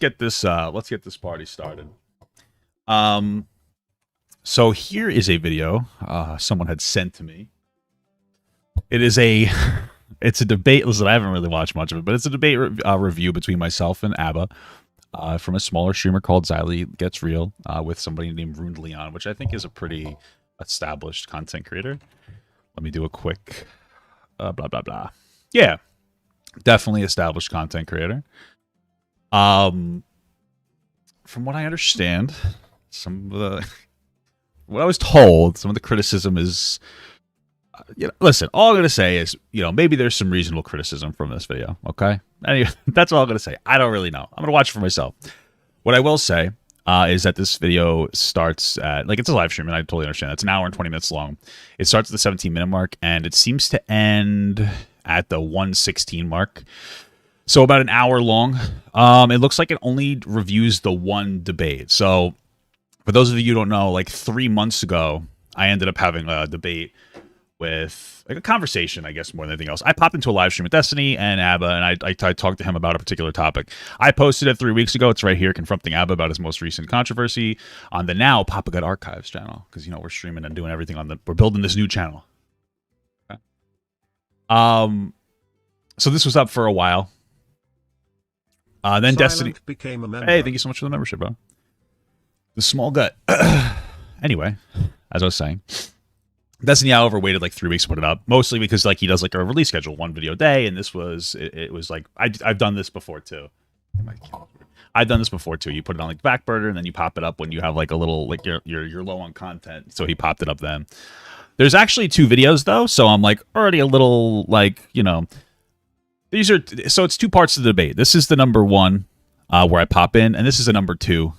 get this party started. So here is a video someone had sent to me. It's a debate. Listen, I haven't really watched much of it, but it's a debate review between myself and Abba from a smaller streamer called Xylee Gets Real with somebody named Ruined Leon, which I think is a pretty established content creator. Let me do a quick blah blah blah. Yeah, definitely established content creator. From what I understand, what I was told, some of the criticism is, listen, all I'm going to say is, maybe there's some reasonable criticism from this video, okay? Anyway, that's all I'm going to say. I don't really know. I'm going to watch it for myself. What I will say is that this video starts at, it's a live stream, and I totally understand. It's an hour and 20 minutes long. It starts at the 17-minute mark, and it seems to end at the 1:16 mark. So about an hour long. It looks like it only reviews the one debate. So for those of you who don't know, 3 months ago, I ended up having a debate with a conversation, I guess, more than anything else. I popped into a live stream with Destiny and Abba, and I talked to him about a particular topic. I posted it 3 weeks ago. It's right here, confronting Abba about his most recent controversy on the now Papa God Archives channel, because we're streaming and doing everything we're building this new channel. Okay. So this was up for a while. Then Silent Destiny became a member. Hey, thank you so much for the membership, bro. The small gut. Anyway, as I was saying, Destiny, however, waited 3 weeks to put it up, mostly because he does a release schedule, one video a day, and this was it was I've done this before too. I've done this before too. You put it on back burner, and then you pop it up when you have a little you're low on content. So he popped it up then. There's actually 2 videos though, so I'm already a little these are, so it's 2 parts of the debate. This is the number 1 where I pop in, and this is the number 2.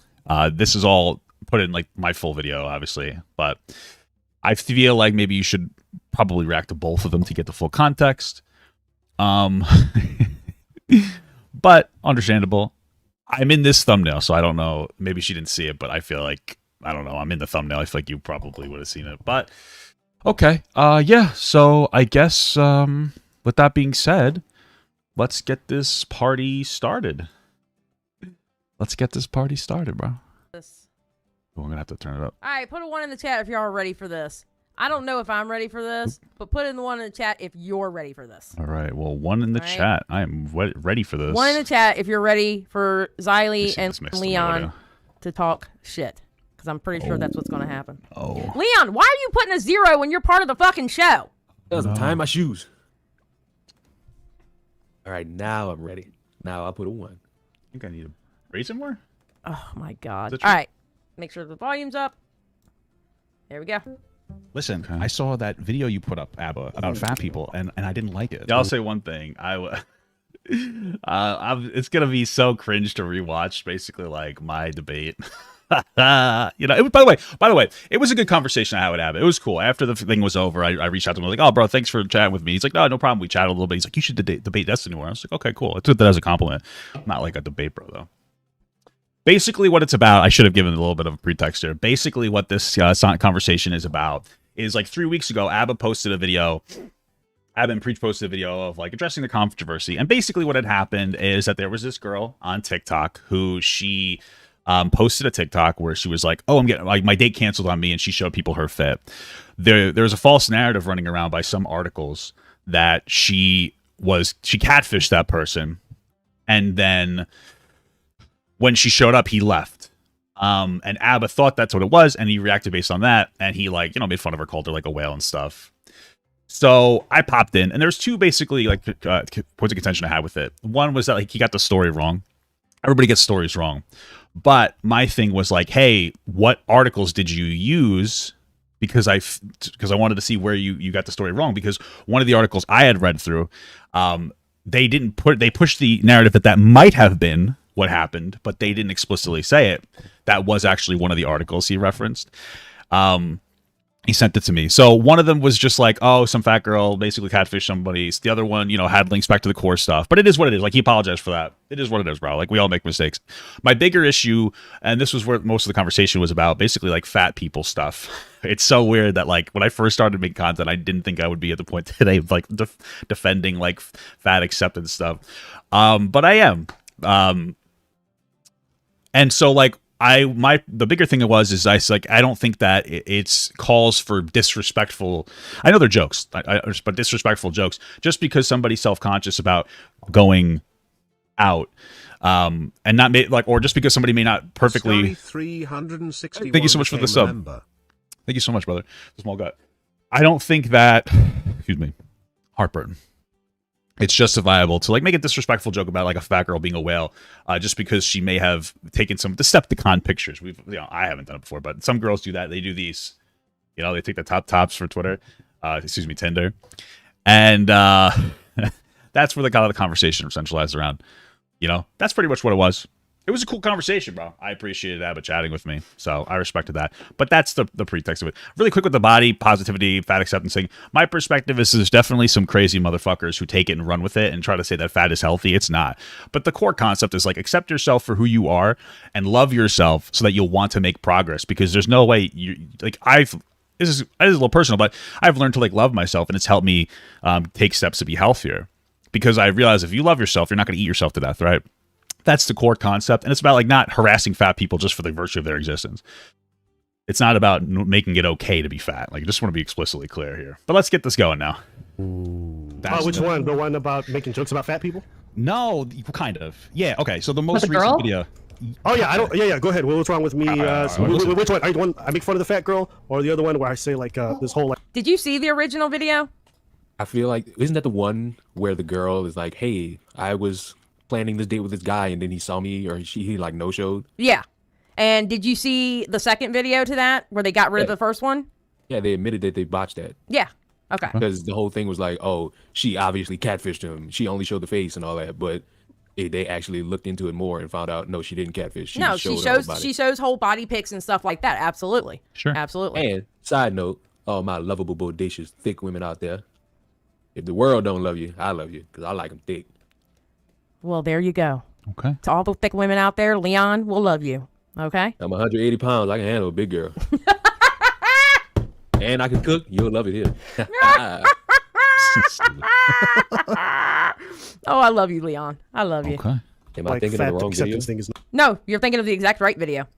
This is all put in my full video, obviously, but I feel maybe you should probably react to both of them to get the full context. But understandable. I'm in this thumbnail, so I don't know. Maybe she didn't see it, but I feel I don't know. I'm in the thumbnail. I feel you probably would have seen it, but okay. Yeah. So I guess with that being said, let's get this party started. Let's get this party started, bro. We're going to have to turn it up. All right, put a 1 in the chat if y'all are ready for this. I don't know if I'm ready for this, but put in the 1 in the chat if you're ready for this. All right, well, 1 in the chat. I am ready for this. 1 in the chat if you're ready for Xylee and Leon to talk shit, because I'm pretty sure that's what's going to happen. Oh. Leon, why are you putting a 0 when you're part of the fucking show? Doesn't tie my shoes. All right, now I'm ready. Now I'll put a 1. I think I need to raise it more. Oh, my God. All right. Make sure the volume's up. There we go. Listen, okay. I saw that video you put up, Abba, about fat people, and I didn't like it. Yeah, I'll say one thing. It's gonna be so cringe to rewatch, basically my debate. By the way, it was a good conversation I had with Abba. It was cool. After the thing was over, I reached out to him oh, bro, thanks for chatting with me. He's no problem. We chatted a little bit. He's you should debate Destiny more. I was okay, cool. I took that as a compliment. Not a debate, bro, though. Basically, what it's about, I should have given a little bit of a pretext here. Basically, what this conversation is about is 3 weeks ago, Abba posted a video. Abba and Preach posted a video of addressing the controversy. And basically, what had happened is that there was this girl on TikTok who she posted a TikTok where she was oh, I'm getting my date canceled on me, and she showed people her fit. There's a false narrative running around by some articles that she catfished that person, and then when she showed up, he left. And Abba thought that's what it was, and he reacted based on that, and he made fun of her, called her a whale and stuff. So I popped in, and there's 2 basically points of contention I had with it. One was that he got the story wrong. Everybody gets stories wrong. But my thing was hey, what articles did you use? Because I wanted to see where you got the story wrong, because one of the articles I had read through, they pushed the narrative that might have been what happened, but they didn't explicitly say it. That was actually one of the articles he referenced. He sent it to me. So one of them was just oh, some fat girl basically catfished somebody. The other one, had links back to the core stuff. But it is what it is. He apologized for that. It is what it is, bro. We all make mistakes. My bigger issue, and this was where most of the conversation was about, basically fat people stuff. It's so weird that when I first started making content, I didn't think I would be at the point today of defending fat acceptance stuff. But I am. And so like the bigger thing is I don't think that it's calls for disrespectful. I know they're jokes, but disrespectful jokes just because somebody's self-conscious about going out, and not or just because somebody may not perfectly. Thank you so much for the sub. Thank you so much, brother. The small gut. I don't think that. Excuse me. Heartburn. It's justifiable to like make a disrespectful joke about like a fat girl being a whale, just because she may have taken some Decepticon pictures. I haven't done it before, but some girls do that. They do these, they take the tops for Twitter, Tinder, and that's where the kind of the conversation centralized around. That's pretty much what it was. It was a cool conversation, bro. I appreciated Abba chatting with me, so I respected that. But that's the pretext of it. Really quick with the body positivity, fat acceptance thing. My perspective is there's definitely some crazy motherfuckers who take it and run with it and try to say that fat is healthy. It's not. But the core concept is like accept yourself for who you are and love yourself so that you'll want to make progress. Because there's no way this is a little personal, but I've learned to like love myself, and it's helped me take steps to be healthier. Because I realize if you love yourself, you're not going to eat yourself to death, right? That's the core concept, and it's about like not harassing fat people just for the virtue of their existence. It's not about making it okay to be fat. Like, I just want to be explicitly clear here. But let's get this going now. Which one? The one about making jokes about fat people? No, kind of. Yeah. Okay. So the most recent video. Oh yeah, I don't. Yeah. Go ahead. What's wrong with me? Which one? Are you the one I make fun of the fat girl, or the other one where I say like this whole like? Did you see the original video? I feel like isn't that the one where the girl is like, "Hey, I was planning this date with this he and then he saw me or he like no-showed." Yeah. And did you see the second video to that where they got rid of the first one? Yeah, they admitted that they botched that. Yeah. Okay. Because the whole thing was like, oh, she obviously catfished him. She only showed the face and all that, but they actually looked into it more and found out no, she didn't catfish. She shows whole body pics and stuff like that. Absolutely. Sure. Absolutely. And side note, all my lovable, bodacious, thick women out there, if the world don't love you, I love you because I like them thick. Well, there you go. Okay. To all the thick women out there, Leon will love you. Okay. I'm 180 pounds. I can handle a big girl. And I can cook. You'll love it here. Oh, I love you, Leon. I love you. Okay. Am I thinking of the wrong video? Thing is... No, you're thinking of the exact right video.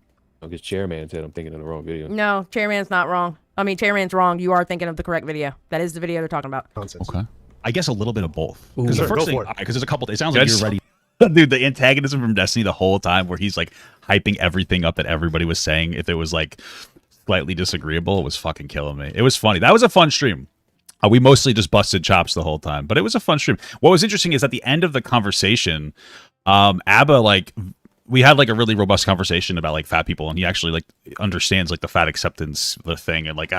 Because Chairman said I'm thinking of the wrong video. No, Chairman's not wrong. I mean, Chairman's wrong. You are thinking of the correct video. That is the video they're talking about. Nonsense. Okay. I guess a little bit of both. Because the first thing, because there's a couple. It sounds like you're ready. Dude, the antagonism from Destiny the whole time, where he's like hyping everything up that everybody was saying, if it was like slightly disagreeable, it was fucking killing me. It was funny. That was a fun stream. We mostly just busted chops the whole time, but it was a fun stream. What was interesting is at the end of the conversation, Abba we had like a really robust conversation about like fat people, and he actually like understands like the fat acceptance, the thing, and like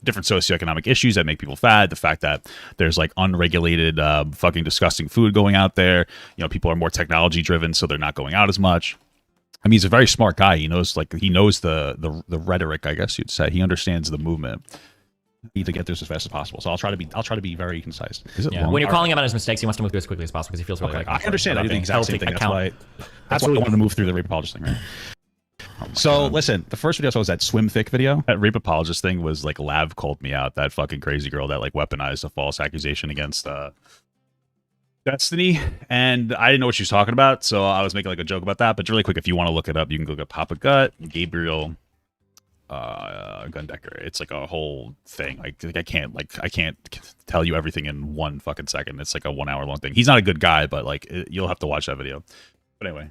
different socioeconomic issues that make people fat, the fact that there's like unregulated fucking disgusting food going out there. People are more technology driven, so they're not going out as much. I mean, he's a very smart guy. He knows the rhetoric, I guess you'd say. He understands the movement. Need to get this as fast as possible, so I'll try to be very concise. When you're calling him out his mistakes, he wants to move through as quickly as possible because he feels really I understand. I do the exact same thing. That's why I want to move through the rape apologist thing, right? So listen, the first video I saw was that swim thick video. That rape apologist thing was like Lav called me out. That fucking crazy girl that like weaponized a false accusation against Destiny, and I didn't know what she was talking about, so I was making like a joke about that. But really quick, if you want to look it up, you can look at Papa Gut, Gabriel Gundecker. It's like a whole thing. Like I can't tell you everything in 1 fucking second. It's like a 1 hour long thing. He's not a good guy, but like you'll have to watch that video. But anyway,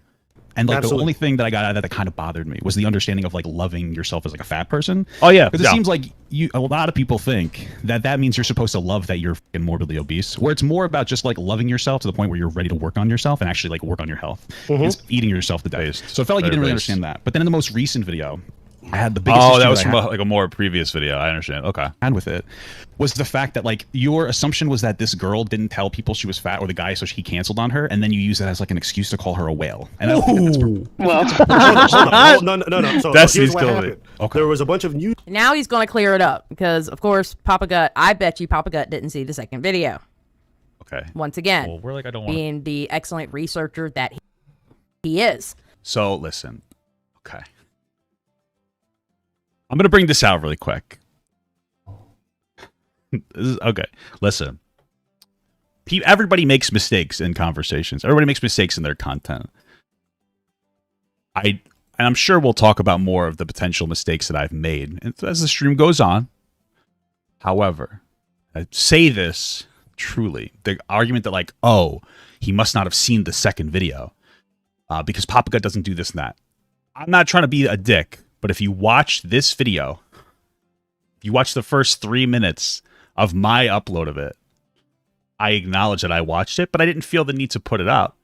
and like Absolutely. The only thing that I got out of that kind of bothered me was the understanding of like loving yourself as like a fat person. Oh yeah, because it seems like a lot of people think that means you're supposed to love that you're fucking morbidly obese, where it's more about just like loving yourself to the point where you're ready to work on yourself and actually like work on your health. It's eating yourself to death. So it felt like you didn't really understand that. But then in the most recent video, I had the biggest issue that was from like a more previous video. I understand. Okay. And with it was the fact that like your assumption was that this girl didn't tell people she was fat or the guy, so he canceled on her, and then you use that as like an excuse to call her a whale. And I don't think that's no. So Destiny's killing it. Okay. There was a bunch of news. Now he's going to clear it up because, of course, Papa Gut. I bet you Papa Gut didn't see the second video. Okay. Once again, well, we're like I don't want being the excellent researcher that he is. So listen. Okay. I'm going to bring this out really quick. Okay, listen. Everybody makes mistakes in conversations. Everybody makes mistakes in their content. and I'm sure we'll talk about more of the potential mistakes that I've made as the stream goes on. However, I say this truly, the argument that like, oh, he must not have seen the second video because Papa Gut doesn't do this and that. I'm not trying to be a dick, but if you watch this video, if you watch the first 3 minutes of my upload of it, I acknowledge that I watched it, but I didn't feel the need to put it up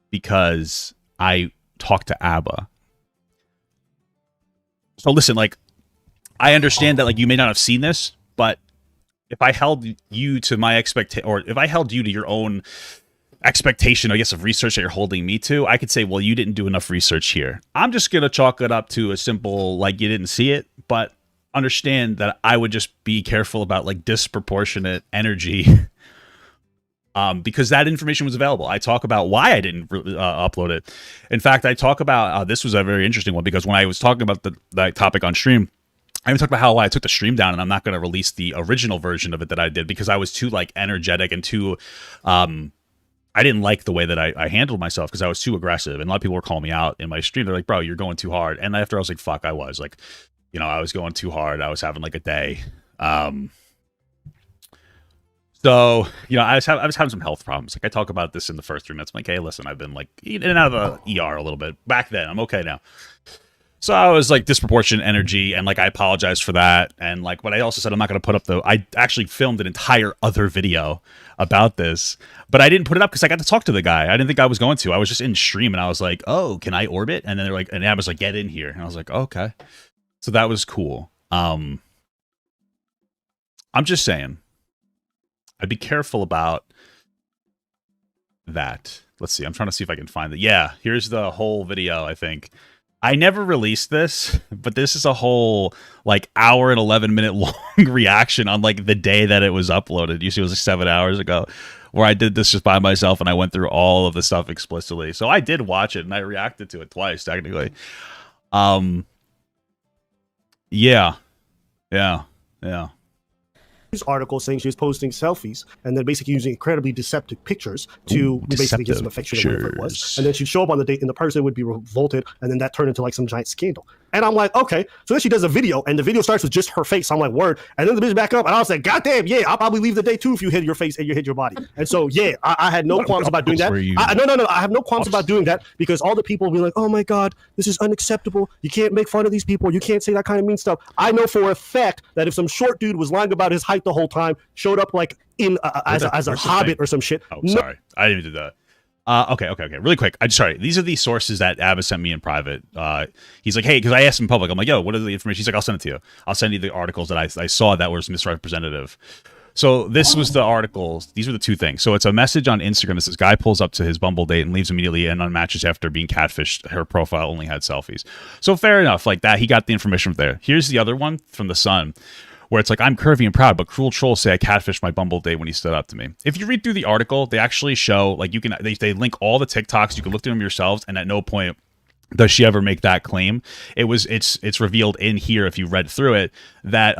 because I talked to Abba. So listen, like, I understand that like you may not have seen this, but if I held you to my expectation, or if I held you to your own expectation, I guess, of research that you're holding me to, I could say, well, you didn't do enough research here. I'm just going to chalk it up to a simple, like, you didn't see it, but understand that I would just be careful about like disproportionate energy because that information was available. I talk about why I didn't upload it. In fact, I talk about, this was a very interesting one because when I was talking about that topic on stream, I even talked about how I took the stream down and I'm not going to release the original version of it that I did because I was too like energetic and too, I didn't like the way that I handled myself because I was too aggressive. And a lot of people were calling me out in my stream. They're like, bro, you're going too hard. And after I was like, fuck, I was like, you know, I was going too hard. I was having like a day. So, you know, I was having some health problems. Like I talk about this in the first 3 minutes. I'm like, hey, listen, I've been like in and out of the ER a little bit back then. I'm okay now. So I was like disproportionate energy and like I apologize for that. And like, but I also said I'm not going to put up I actually filmed an entire other video about this, but I didn't put it up because I got to talk to the guy. I didn't think I was going to. I was just in stream and I was like, oh, can I orbit? And then they're like, and I was like, get in here. And I was like, oh, okay. So that was cool. I'm just saying, I'd be careful about that. Let's see. I'm trying to see if I can find it. Yeah, here's the whole video, I think. I never released this, but this is a whole like hour and 11-minute long reaction on like the day that it was uploaded. You see, it was like 7 hours ago where I did this just by myself and I went through all of the stuff explicitly. So I did watch it and I reacted to it twice, technically. Yeah. Article saying she was posting selfies and then basically using incredibly deceptive pictures to basically get some affection or whatever it was. And then she'd show up on the date and the person would be revolted and then that turned into like some giant scandal. And I'm like, okay. So then she does a video and the video starts with just her face. I'm like, word. And then the bitch back up and I was like, goddamn, yeah, I'll probably leave the day too if you hit your face and you hit your body. And so, yeah, I had no qualms about doing that. No. I have no qualms about doing that because all the people will be like, oh my God, this is unacceptable. You can't make fun of these people. You can't say that kind of mean stuff. I know for a fact that if some short dude was lying about his height the whole time, showed up like in as a hobbit or some shit. Oh, sorry. I didn't even do that. Okay. Really quick. Sorry. These are the sources that Abba sent me in private. He's like, hey, because I asked him in public. I'm like, yo, what are the information? He's like, I'll send it to you. I'll send you the articles that I saw that was misrepresentative. So this was the articles. These are the two things. So it's a message on Instagram that says, guy pulls up to his Bumble date and leaves immediately and unmatches after being catfished. Her profile only had selfies. So fair enough. Like that, he got the information from there. Here's the other one from The Sun, where it's like, I'm curvy and proud, but cruel trolls say I catfished my Bumble date when he stood up to me. If you read through the article, they actually show, like, you can, they link all the TikToks, you can look through them yourselves, and at no point does she ever make that claim. It's revealed in here, if you read through it, that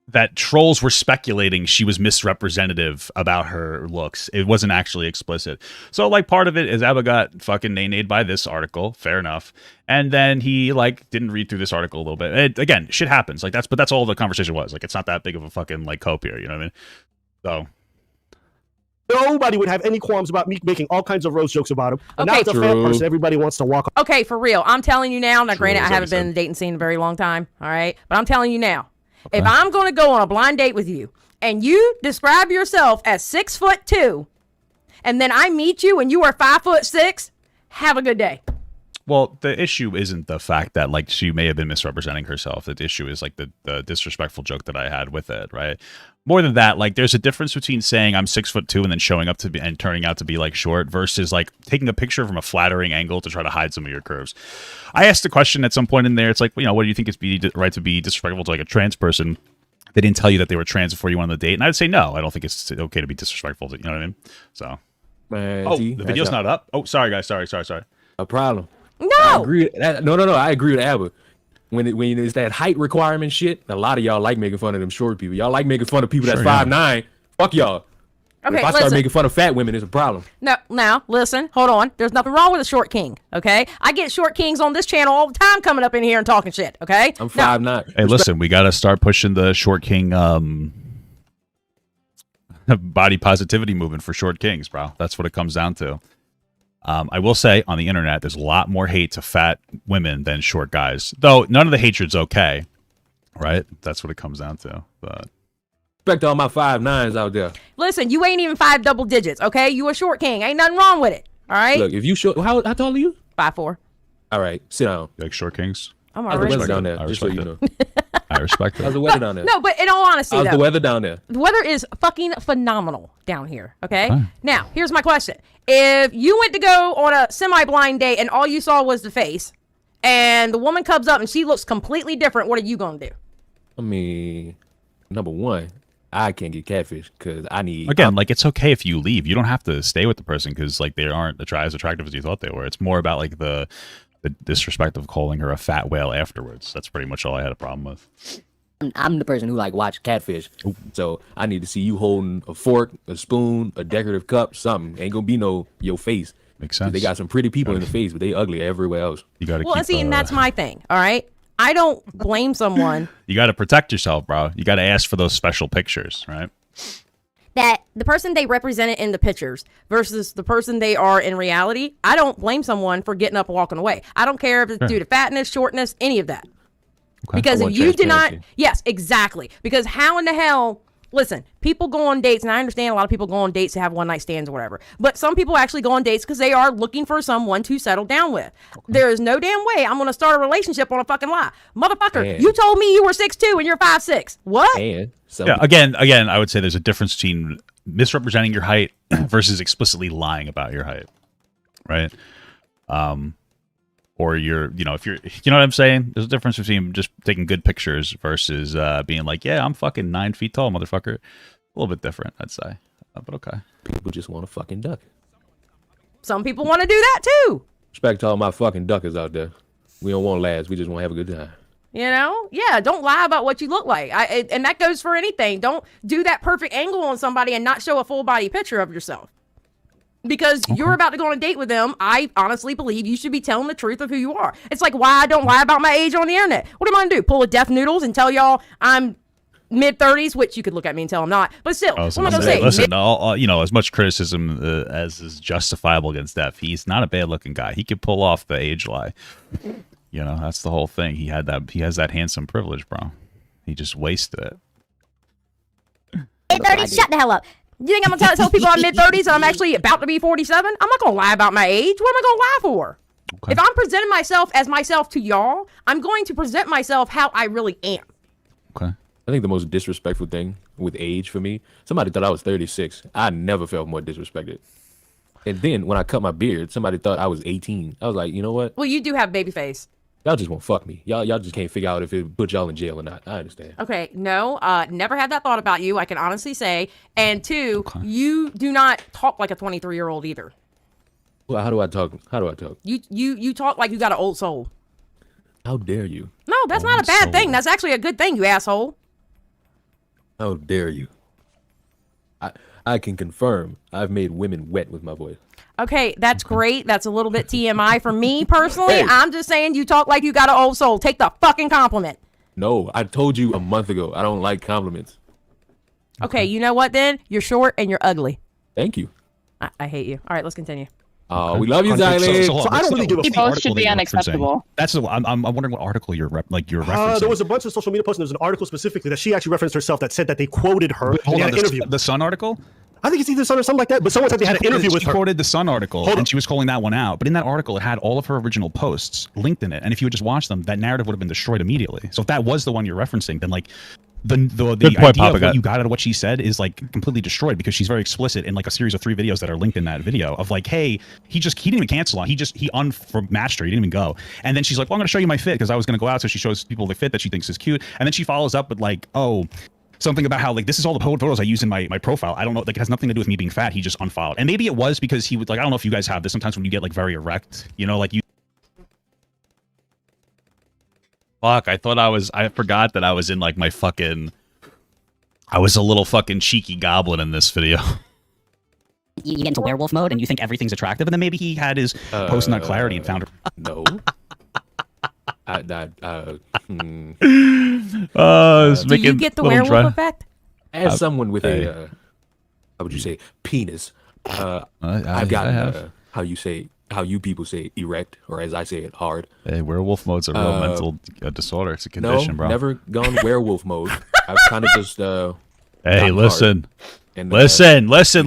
that trolls were speculating she was misrepresentative about her looks. It wasn't actually explicit. So, like, part of it is Abba got fucking nay-nayed by this article. Fair enough. And then he, like, didn't read through this article a little bit. Again, shit happens. Like, that's all the conversation was. Like, it's not that big of a fucking, like, cope here. You know what I mean? So... nobody would have any qualms about me making all kinds of roast jokes about him. And now it's a fat person, everybody wants to walk. Okay, for real. I'm telling you now. Now, granted, I haven't been in the dating scene in a very long time. All right, but I'm telling you now. Okay. If I'm going to go on a blind date with you, and you describe yourself as 6'2", and then I meet you and you are 5'6", have a good day. Well, the issue isn't the fact that, like, she may have been misrepresenting herself. The issue is, like, the disrespectful joke that I had with it, right? More than that, like, there's a difference between saying I'm 6'2" and then showing up to be and turning out to be, like, short versus, like, taking a picture from a flattering angle to try to hide some of your curves. I asked a question at some point in there. It's like, you know, what do you think is right to be disrespectful to, like, a trans person? They didn't tell you that they were trans before you went on the date. And I'd say, no, I don't think it's okay to be disrespectful. You know what I mean? So, the video's not up. Oh, sorry, guys. Sorry. A problem. No. I agree. No. I agree with Abba. When it's that height requirement shit, a lot of y'all like making fun of them short people. Y'all like making fun of people that's 5'9". Fuck y'all. Okay, if I start listen. making fun of fat women, it's a problem. No, now listen, hold on. There's nothing wrong with a short king. Okay, I get short kings on this channel all the time, coming up in here and talking shit. Okay, I'm Now, 5'9". Hey, listen, we got to start pushing the short king body positivity movement for short kings, bro. That's what it comes down to. I will say on the internet, there's a lot more hate to fat women than short guys. Though none of the hatred's okay, right? That's what it comes down to. But Respect to all my 5'9s out there. Listen, you ain't even 5 double digits. Okay, you a short king. Ain't nothing wrong with it. All right, Look, if you show, how tall are you? 5'4". All right, sit down. you like short kings? I'm How's the already. weather down there? I Just so you know. respect I respect How's it. the weather down there? No, but in all honesty, How's though, the weather down there? the weather is fucking phenomenal down here. Okay. Huh. Now, here's my question: if you went to go on a semi-blind date and all you saw was the face, and the woman comes up and she looks completely different, what are you gonna do? I mean, number one, I can't get catfish because I need. Again, like it's okay if you leave. You don't have to stay with the person because like they aren't as attractive as you thought they were. It's more about like the disrespect of calling her a fat whale afterwards. That's pretty much all I had a problem with. I'm the person who like watch catfish. So I need to see you holding a fork, a spoon, a decorative cup, something. Ain't gonna be no your face. Makes 'Cause sense. They got some pretty people in the face, but they ugly everywhere else. You got to Well, see, and that's my thing. All right, I don't blame someone you got to protect yourself, bro. You got to ask for those special pictures, right? that the person they represented in the pictures versus the person they are in reality. I don't blame someone for getting up and walking away. I don't care if it's due to fatness, shortness, any of that. Because I if want you do not, transparency. yes, exactly. Because how in the hell, listen, people go on dates, and I understand a lot of people go on dates to have one night stands or whatever. But some people actually go on dates because they are looking for someone to settle down with. There is no damn way I'm going to start a relationship on a fucking lie. Motherfucker, Man. you told me you were 6'2" and you're 5'6". What? And some Yeah. Again, I would say there's a difference between misrepresenting your height versus explicitly lying about your height, right? Or if you're, you know what I'm saying? There's a difference between just taking good pictures versus being like, yeah, I'm fucking 9 feet tall, motherfucker. A little bit different, I'd say. But okay. people just want to fucking duck. Some people want to do that too. Respect to all my fucking duckers out there. We don't want lads. We just want to have a good time. You know? Yeah, don't lie about what you look like. And that goes for anything. Don't do that perfect angle on somebody and not show a full body picture of yourself. Because you're about to go on a date with them, I honestly believe you should be telling the truth of who you are. It's like why I don't lie about my age on the internet. What am I gonna do? Pull a Deaf Noodles and tell y'all I'm mid-30s, which you could look at me and tell I'm not. But still, what am I gonna say? Listen, as much criticism as is justifiable against Def, he's not a bad-looking guy. He could pull off the age lie. That's the whole thing. He has that handsome privilege, bro. He just wasted it. Mid-30s, shut the hell up. You think I'm gonna tell people I'm mid-30s and I'm actually about to be 47? I'm not gonna lie about my age. What am I gonna lie for? Okay. If I'm presenting myself as myself to y'all, I'm going to present myself how I really am. Okay. I think the most disrespectful thing with age for me, somebody thought I was 36. I never felt more disrespected. And then when I cut my beard, somebody thought I was 18. I was like, you know what? Well, you do have baby face. Y'all just won't fuck me. Y'all just can't figure out if it put y'all in jail or not. I understand. Okay, no, never had that thought about you. I can honestly say. And two, you do not talk like a 23-year-old either. Well, how do I talk? You talk like you got an old soul. How dare you? No, that's not a bad thing. That's actually a good thing, you asshole. How dare you? I can confirm I've made women wet with my voice. Okay, that's great. That's a little bit TMI for me personally. Hey. I'm just saying you talk like you got an old soul. Take the fucking compliment. No, I told you a month ago I don't like compliments. Okay, you know what then? You're short and you're ugly. Thank you. I hate you. All right, let's continue. We love you, Xylene. So I don't really give a what's the fuck. article should be that you're unacceptable. referencing? That's the, I'm wondering what article you're referencing. There was a bunch of social media posts, and there was an article specifically that she actually referenced herself that said that they quoted her. Wait, and hold they on, had an interview. the Sun article? I think it's either Sun or something like that. But someone said they had an interview with She her. quoted the Sun article, and she was calling that one out. But in that article, it had all of her original posts linked in it. And if you had just watched them, that narrative would have been destroyed immediately. So if that was the one you're referencing, then like the point, idea Papa of Gut. what you got out of what she said is like completely destroyed because she's very explicit in like a series of 3 videos that are linked in that video of like, hey, he didn't even cancel on. He unmatched her. He didn't even go. And then she's like, well, I'm going to show you my fit because I was going to go out. So she shows people the fit that she thinks is cute. And then she follows up with like, oh, something about how like this is all the photos I use in my profile. I don't know, like it has nothing to do with me being fat. He just unfollowed. And maybe it was because he would like, I don't know if you guys have this sometimes when you get like very erect, like you. Fuck, I forgot that I was in like my fucking, I was a little fucking cheeky goblin in this video. you get into werewolf mode and you think everything's attractive, and then maybe he had his post nut clarity and found her. No. Do you get the werewolf effect? As someone with a, how would you say, penis, I've gotten how you people say erect, or as I say it, hard. Hey, werewolf mode's a real mental disorder. It's a condition, bro. Never gone werewolf mode. I've kind of just hey, listen. And, listen. This is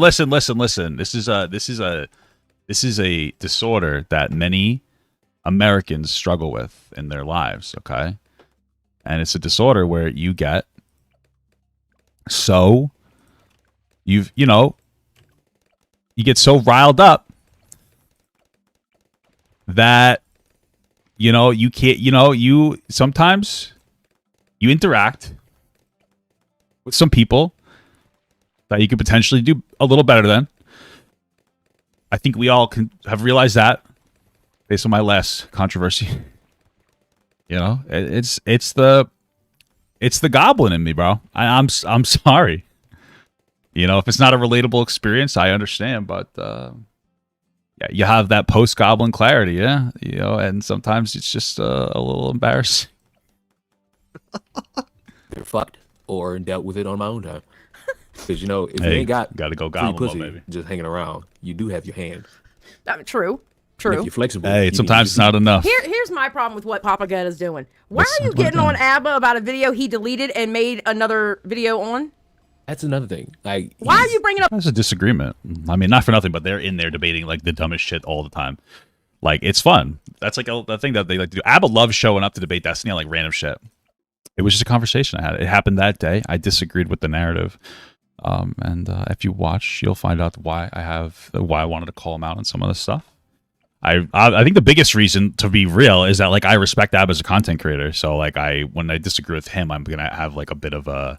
a disorder that many Americans struggle with in their lives, okay? And it's a disorder where you get you get so riled up that you can't, you sometimes you interact with some people that you could potentially do a little better than. I think we all have realized that based on my last controversy. It's the goblin in me, bro. I'm sorry. If it's not a relatable experience, I understand, but yeah, you have that post-goblin clarity, yeah, and sometimes it's just a little embarrassing. They're fucked or dealt with it on my own time. Because if you ain't got to go free goblin pussy mode, baby. just hanging around, you do have your hand. True. And if you're flexible, Hey, sometimes it's not enough. Here's my problem with what Papa Gut is doing. Why are you getting on ABBA about a video he deleted and made another video on? That's another thing. Like, why are you bringing up? There's a disagreement. I mean, not for nothing, but they're in there debating like the dumbest shit all the time. Like, it's fun. That's like the thing that they like to do. ABBA loves showing up to debate Destiny on like random shit. It was just a conversation I had. It happened that day. I disagreed with the narrative. And if you watch, you'll find out why I wanted to call him out on some of this stuff. I think the biggest reason, to be real, is that like I respect Ab as a content creator. So like when I disagree with him, I'm gonna have like a bit of a.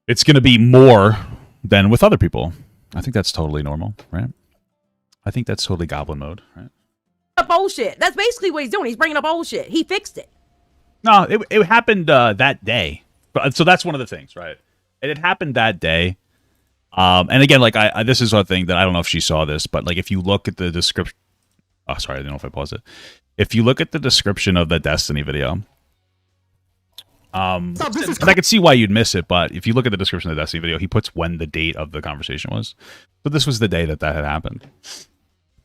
It's gonna be more than with other people. I think that's totally normal, right? I think that's totally goblin mode, right? Up old shit. That's basically what he's doing. He's bringing up old shit. He fixed it. No, it happened that day. So that's one of the things, right? It had happened that day. And again, like this is a thing that I don't know if she saw this, but like if you look at the description. Oh, sorry, I don't know if I paused it. If you look at the description of the Destiny video, and I could see why you'd miss it, but if you look at the description of the Destiny video, he puts when the date of the conversation was. So this was the day that had happened.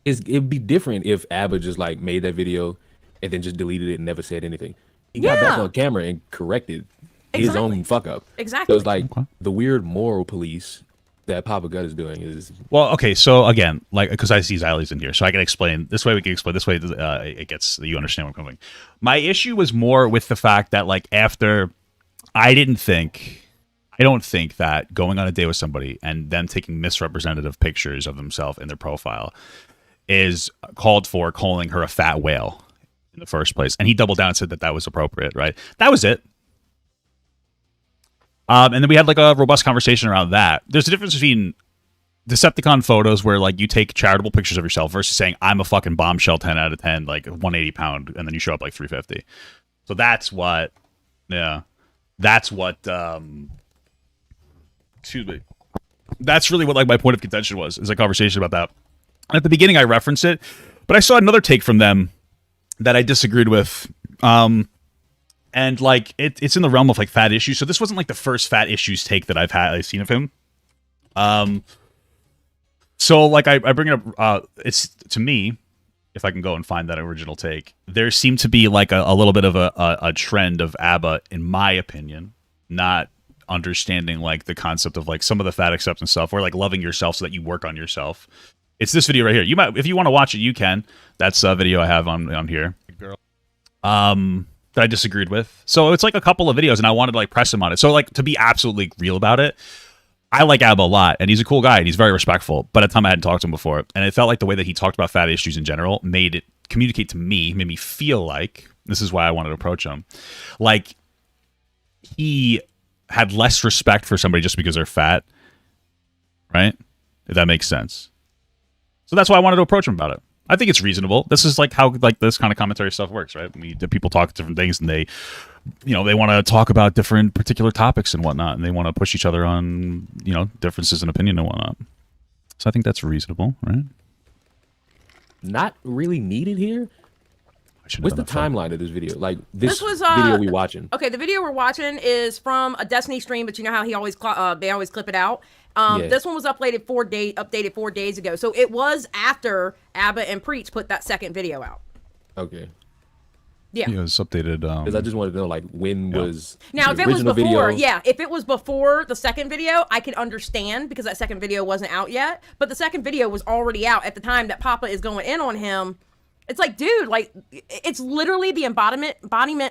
It'd be different if Abba just like made that video and then just deleted it and never said anything. He got back on camera and corrected his own fuck up. Exactly. So it's like the weird moral police that Papa Gut is doing is. Well, okay, so again, like, because I see Xylee's in here, so I can explain this way. We can explain this way. It gets you understand where I'm coming. My issue was more with the fact that like after I don't think that going on a date with somebody and them taking misrepresentative pictures of themselves in their profile is called for calling her a fat whale in the first place. And he doubled down and said that was appropriate, right? That was it. And then we had like a robust conversation around that. There's a difference between Decepticon photos where like you take charitable pictures of yourself versus saying I'm a fucking bombshell 10 out of 10, like 180 pound, and then you show up like 350. So that's what, excuse me. That's really what like my point of contention was, is a conversation about that. And at the beginning I referenced it, but I saw another take from them that I disagreed with. And like it's in the realm of like fat issues. So this wasn't like the first fat issues take that I've seen of him. So like I bring it up. It's to me, if I can go and find that original take, there seemed to be like a little bit of a trend of ABBA, in my opinion, not understanding like the concept of like some of the fat acceptance stuff, or like loving yourself so that you work on yourself. It's this video right here. You might, if you want to watch it, you can. That's a video I have on here. That I disagreed with. So it's like a couple of videos and I wanted to like press him on it. So like, to be absolutely real about it, I like Abba a lot and he's a cool guy and he's very respectful, but at the time I hadn't talked to him before. And it felt like the way that he talked about fat issues in general made me feel like, this is why I wanted to approach him, like he had less respect for somebody just because they're fat, right? If that makes sense. So that's why I wanted to approach him about it. I think it's reasonable. This is like how like this kind of commentary stuff works, right? People talk different things and they want to talk about different particular topics and whatnot, and they want to push each other on, differences in opinion and whatnot. So I think that's reasonable, right? Not really needed here. I should What's have the done that timeline of this video? Like this, This was video we watching. Okay, the video we're watching is from a Destiny stream, but you know how he always they always clip it out. Yeah. This one was updated 4 days ago, so it was after Abba and Preach put that second video out. Okay. Yeah. It was updated. Because I just wanted to know, like, when was Now, the if it was original before, video? if it was before the second video, I could understand because that second video wasn't out yet. But the second video was already out at the time that Papa is going in on him. It's like, dude, like, it's literally the embodiment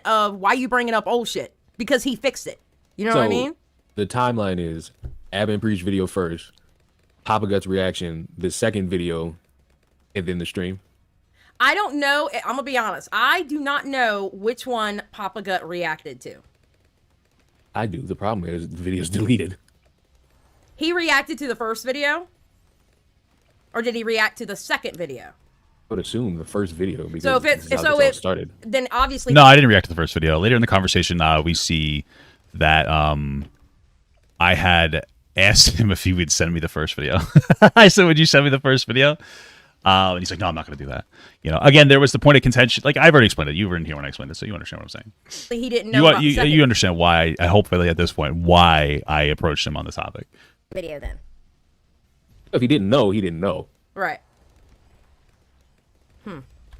of why you bringing up old shit because he fixed it. You know what I mean? The timeline is Ab and Preach video first, Papa Gut's reaction, the second video, and then the stream. I don't know. I'm gonna be honest. I do not know which one Papa Gut reacted to. I do. The problem is the video's deleted. He reacted to the first video, or did he react to the second video? I would assume the first video because So if this it's is how this all started. then obviously No, I didn't react to the first video. Later in the conversation, we see that I had asked him if he would send me the first video. I said, "Would you send me the first video?" And he's like, "No, I'm not going to do that." You know, again, there was the point of contention. Like I've already explained it. You were in here when I explained it, so you understand what I'm saying. he didn't know about the second You understand why? I hopefully at this point why I approached him on the topic. video then. If he didn't know, he didn't know. Right.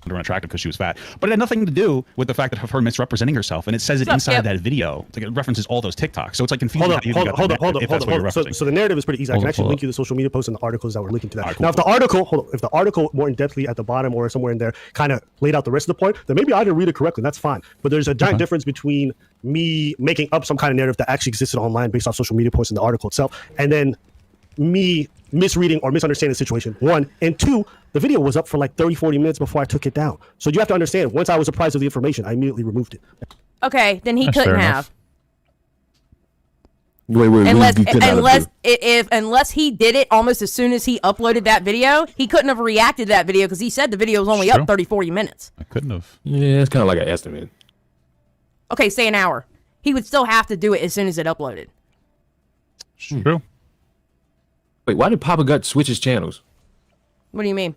Unattractive because she was fat, but it had nothing to do with the fact of her misrepresenting herself, and it says it inside Yep. that video. Like it references all those TikToks, so it's like confusing. Hold up. If that's what you're So, referencing. so the narrative is pretty easy. I can actually hold link up. you the social media posts and the articles that were linking to that. Alright, Now, cool. if the article more in depthly at the bottom or somewhere in there kind of laid out the rest of the point, then maybe I didn't read it correctly. That's fine. But there's a giant difference between me making up some kind of narrative that actually existed online based off social media posts in the article itself, and then me misreading or misunderstanding the situation, one. And two, the video was up for like 30, 40 minutes before I took it down. So you have to understand, once I was apprised of the information, I immediately removed it. Okay, then he That's couldn't fair have. enough. Wait, Unless he did it almost as soon as he uploaded that video, he couldn't have reacted to that video because he said the video was only True. up 30, 40 minutes. I couldn't have. Yeah, it's kind of like an estimate. Okay, say an hour. He would still have to do it as soon as it uploaded. True. Wait, why did Papa Gut switch his channels? What do you mean?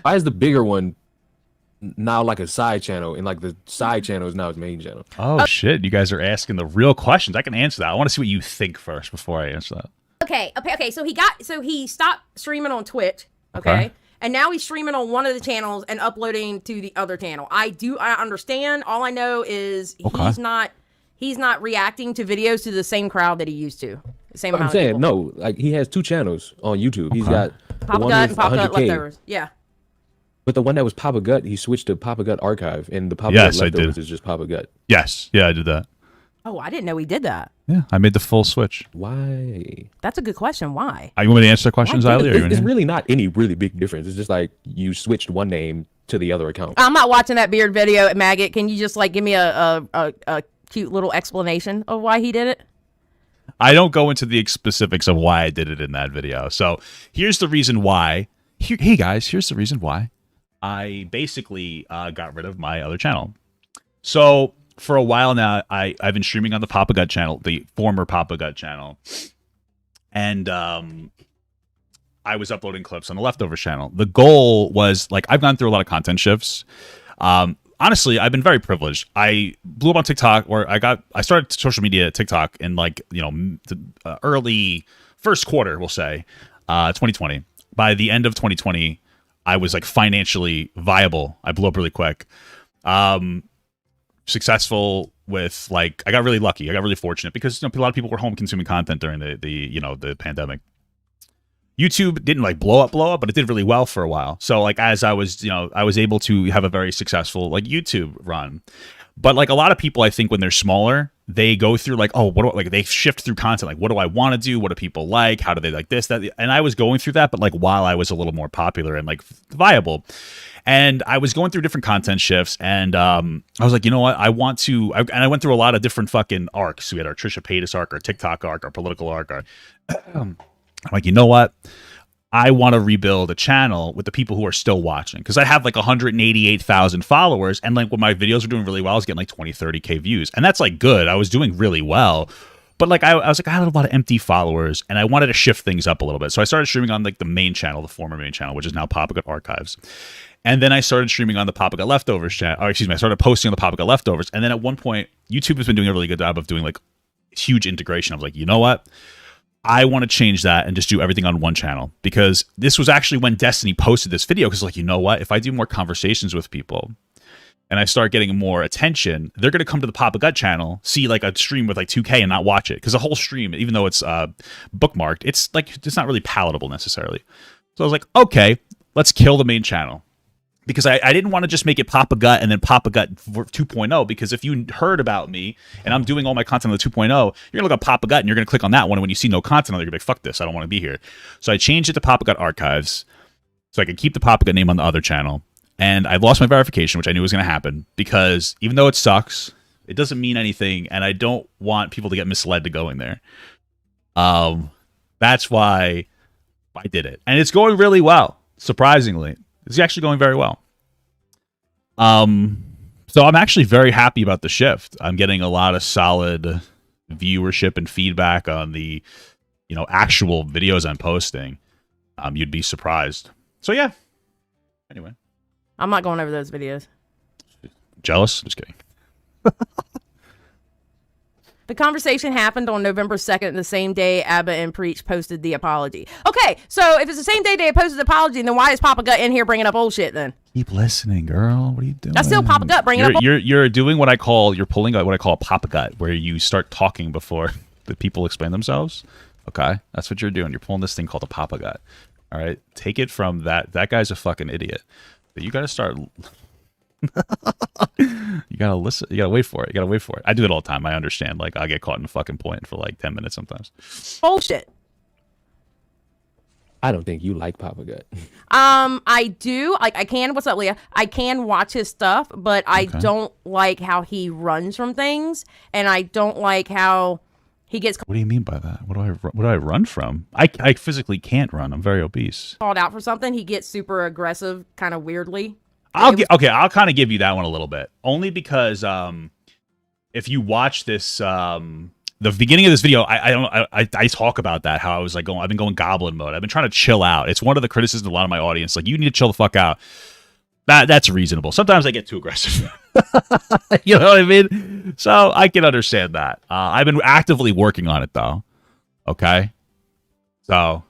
Why is the bigger one now like a side channel, and like the side channel is now his main channel? Oh shit! You guys are asking the real questions. I can answer that. I want to see what you think first before I answer that. Okay. So he stopped streaming on Twitch. Okay. Okay. And now he's streaming on one of the channels and uploading to the other channel. I understand. All I know is Okay. he's not reacting to videos to the same crowd that he used to. The same I'm amount of saying people. no, like he has two channels on YouTube. He's Okay. got Papa the one Gut with and Papa Gut 100K, leftovers. Yeah. but the one that was Papa Gut, he switched to Papa Gut Archive, and the Papa Yes, Gut I did. leftovers is just Papa Gut. Yes. Yeah, I did that. Oh, I didn't know he did that. Yeah, I made the full switch. Why? That's a good question. Why? You want me to answer the question, Xylee? or you It's, want it's to- really not any really big difference. It's just like you switched one name to the other account. I'm not watching that beard video, Maggot. Can you just like give me a cute little explanation of why he did it? I don't go into the specifics of why I did it in that video. So here's the reason why. Hey guys, here's the reason why I basically got rid of my other channel. So for a while now, I've been streaming on the Papa Gut channel, the former Papa Gut channel, and I was uploading clips on the Leftovers channel. The goal was like I've gone through a lot of content shifts. Honestly, I've been very privileged. I blew up on TikTok, or I started social media TikTok in like, you know, the early first quarter, we'll say, 2020. By the end of 2020, I was like financially viable. I blew up really quick. Successful with like, I got really lucky. I got really fortunate because, you know, a lot of people were home consuming content during the pandemic. YouTube didn't like blow up, but it did really well for a while. So like as I was able to have a very successful like YouTube run. But like a lot of people, I think when they're smaller, they go through like, oh, they shift through content. Like, what do I want to do? What do people like? How do they like this, that? And I was going through that, but like while I was a little more popular and like viable. And I was going through different content shifts, and I was like, you know what? I want to, and I went through a lot of different fucking arcs. We had our Trisha Paytas arc, our TikTok arc, our political arc. I'm like, you know what? I want to rebuild a channel with the people who are still watching, because I have like 188,000 followers, and like when my videos were doing really well, I was getting like 20, 30K views, and that's like good. I was doing really well, But like I was like, I had a lot of empty followers, and I wanted to shift things up a little bit. So I started streaming on like the main channel, the former main channel, which is now Papa Gut Archives. And then I started streaming on the Papa Gut Leftovers channel. Or excuse me, I started posting on the Papa Gut Leftovers. And then at one point, YouTube has been doing a really good job of doing like huge integration. I was like, you know what? I want to change that and just do everything on one channel, because this was actually when Destiny posted this video, because like, you know what, if I do more conversations with people and I start getting more attention, they're going to come to the Papa Gut channel, see like a stream with like 2K and not watch it, because the whole stream, even though it's bookmarked, it's like it's not really palatable necessarily. So I was like, okay, let's kill the main channel, because I didn't want to just make it Papa Gut and then Papa Gut 2.0, because if you heard about me and I'm doing all my content on the 2.0, you're going to look at Papa Gut and you're going to click on that one, and when you see no content on there, you're going to be like, fuck this, I don't want to be here. So I changed it to Papa Gut Archives so I could keep the Papa Gut name on the other channel. And I lost my verification, which I knew was going to happen, because even though it sucks, it doesn't mean anything, and I don't want people to get misled to going there. That's why I did it. And it's going really well, surprisingly. It's actually going very well. So I'm actually very happy about the shift. I'm getting a lot of solid viewership and feedback on the, actual videos I'm posting. You'd be surprised. So yeah. Anyway. I'm not going over those videos. Jealous? Just kidding. The conversation happened on November 2nd, the same day Abba and Preach posted the apology. Okay, so if it's the same day they posted the apology, then why is Papa Gut in here bringing up old shit then? Keep listening, girl. What are you doing? That's still Papa Gut bringing up. You're doing what I call, you're pulling out what I call a Papa Gut, where you start talking before the people explain themselves. Okay, that's what you're doing. You're pulling this thing called a Papa Gut. All right, take it from that. That guy's a fucking idiot. But you got to start. You gotta listen. You gotta wait for it. I do it all the time. I understand. Like, I get caught in a fucking point for like 10 minutes sometimes. Bullshit. I don't think you like Papa Gut. I do. Like, I can. What's up, Leah? I can watch his stuff, but I don't like how he runs from things, and I don't like how he gets What do you mean by that? What do I run from? I physically can't run. I'm very obese. called out for something. He gets super aggressive, kind of weirdly. I'll kind of give you that one a little bit, only because if you watch this the beginning of this video, I talk about that, how I was like I've been going goblin mode. I've been trying to chill out. It's one of the criticisms of a lot of my audience, like, you need to chill the fuck out. That's reasonable. Sometimes I get too aggressive. You know what I mean? So I can understand that. I've been actively working on it though. Okay. So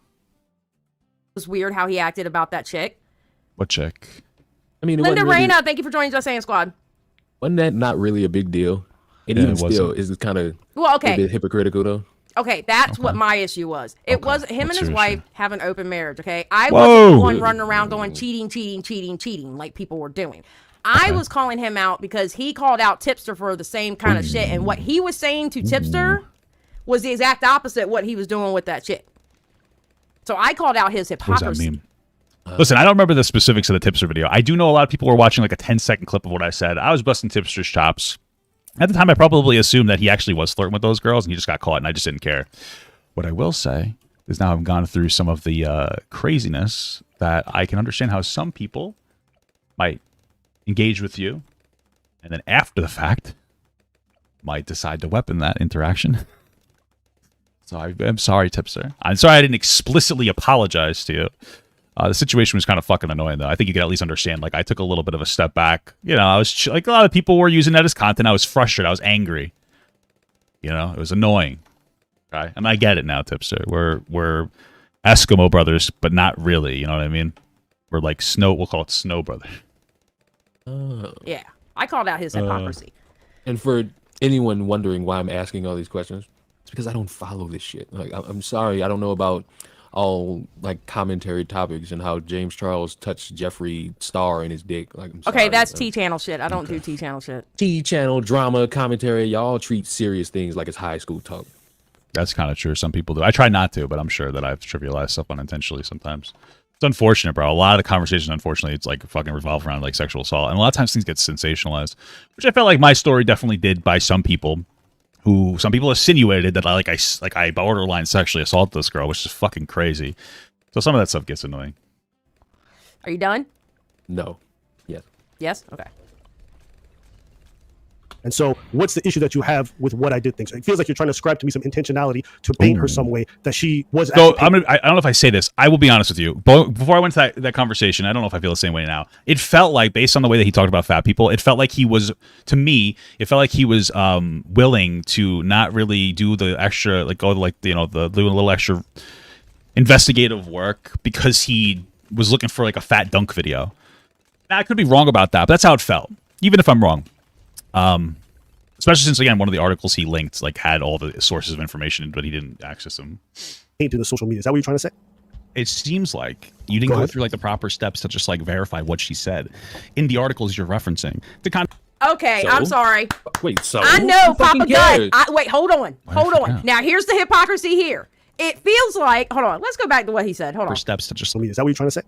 It was weird how he acted about that chick. what chick? I mean, it Linda wasn't really, Reyna, thank you for joining Just Saying Squad. wasn't that not really a big deal? And Yeah, even it still, wasn't. is it kind of Well, a okay. bit hypocritical though? Okay, that's what my issue was. It was him What's and his your wife issue? have an open marriage, okay? I Whoa. wasn't the one running around going cheating like people were doing. I was calling him out because he called out Tipster for the same kind of shit, and what he was saying to Tipster was the exact opposite what he was doing with that chick. So I called out his What hypocrisy. does that mean? Listen, I don't remember the specifics of the Tipster video. I do know a lot of people were watching like a 10-second clip of what I said. I was busting Tipster's chops. At the time, I probably assumed that he actually was flirting with those girls, and he just got caught, and I just didn't care. What I will say is now I've gone through some of the craziness that I can understand how some people might engage with you, and then after the fact, might decide to weapon that interaction. So I'm sorry, Tipster. I'm sorry I didn't explicitly apologize to you. The situation was kind of fucking annoying, though. I think you can at least understand. Like, I took a little bit of a step back. I was like, a lot of people were using that as content. I was frustrated. I was angry. It was annoying. Okay, and I get it now, Tipster. We're Eskimo brothers, but not really. You know what I mean? We're like snow. We'll call it Snow Brother. Yeah, I called out his hypocrisy. And for anyone wondering why I'm asking all these questions, it's because I don't follow this shit. Like, I'm sorry, I don't know about all like commentary topics and how James Charles touched Jeffree Star in his dick. Like, I'm Okay, sorry. that's T-channel shit. I don't do T-channel shit. T-channel drama commentary. Y'all treat serious things like it's high school talk. That's kind of true. Some people do. I try not to, but I'm sure that I've trivialized stuff unintentionally sometimes. It's unfortunate, bro. A lot of the conversation, unfortunately, it's like fucking revolve around like sexual assault, and a lot of times things get sensationalized, which I felt like my story definitely did by some people. Some people insinuated that I borderline sexually assaulted this girl, which is fucking crazy. So some of that stuff gets annoying. Are you done? No. Yes. Yes? Okay. And so what's the issue that you have with what I did think? So it feels like you're trying to ascribe to me some intentionality to paint her some way that she was. So I don't know if I say this. I will be honest with you. Before I went to that conversation, I don't know if I feel the same way now. It felt like, based on the way that he talked about fat people, it felt like he was, to me, it felt like he was willing to not really do the extra, like go like, you know, the doing a little extra investigative work because he was looking for like a fat dunk video. Now, I could be wrong about that, but that's how it felt. Even if I'm wrong. Especially since, again, one of the articles he linked like had all the sources of information, but he didn't access them. Into the social media. Is that what you're trying to say? It seems like you didn't go through like the proper steps to just like verify what she said in the articles you're referencing. Okay, I'm sorry. Wait, so I know, Papa cares? Gut. Wait, hold on. Now, here's the hypocrisy here. It feels like, hold on, let's go back to what he said. Hold on. Steps to just. Is that what you're trying to say?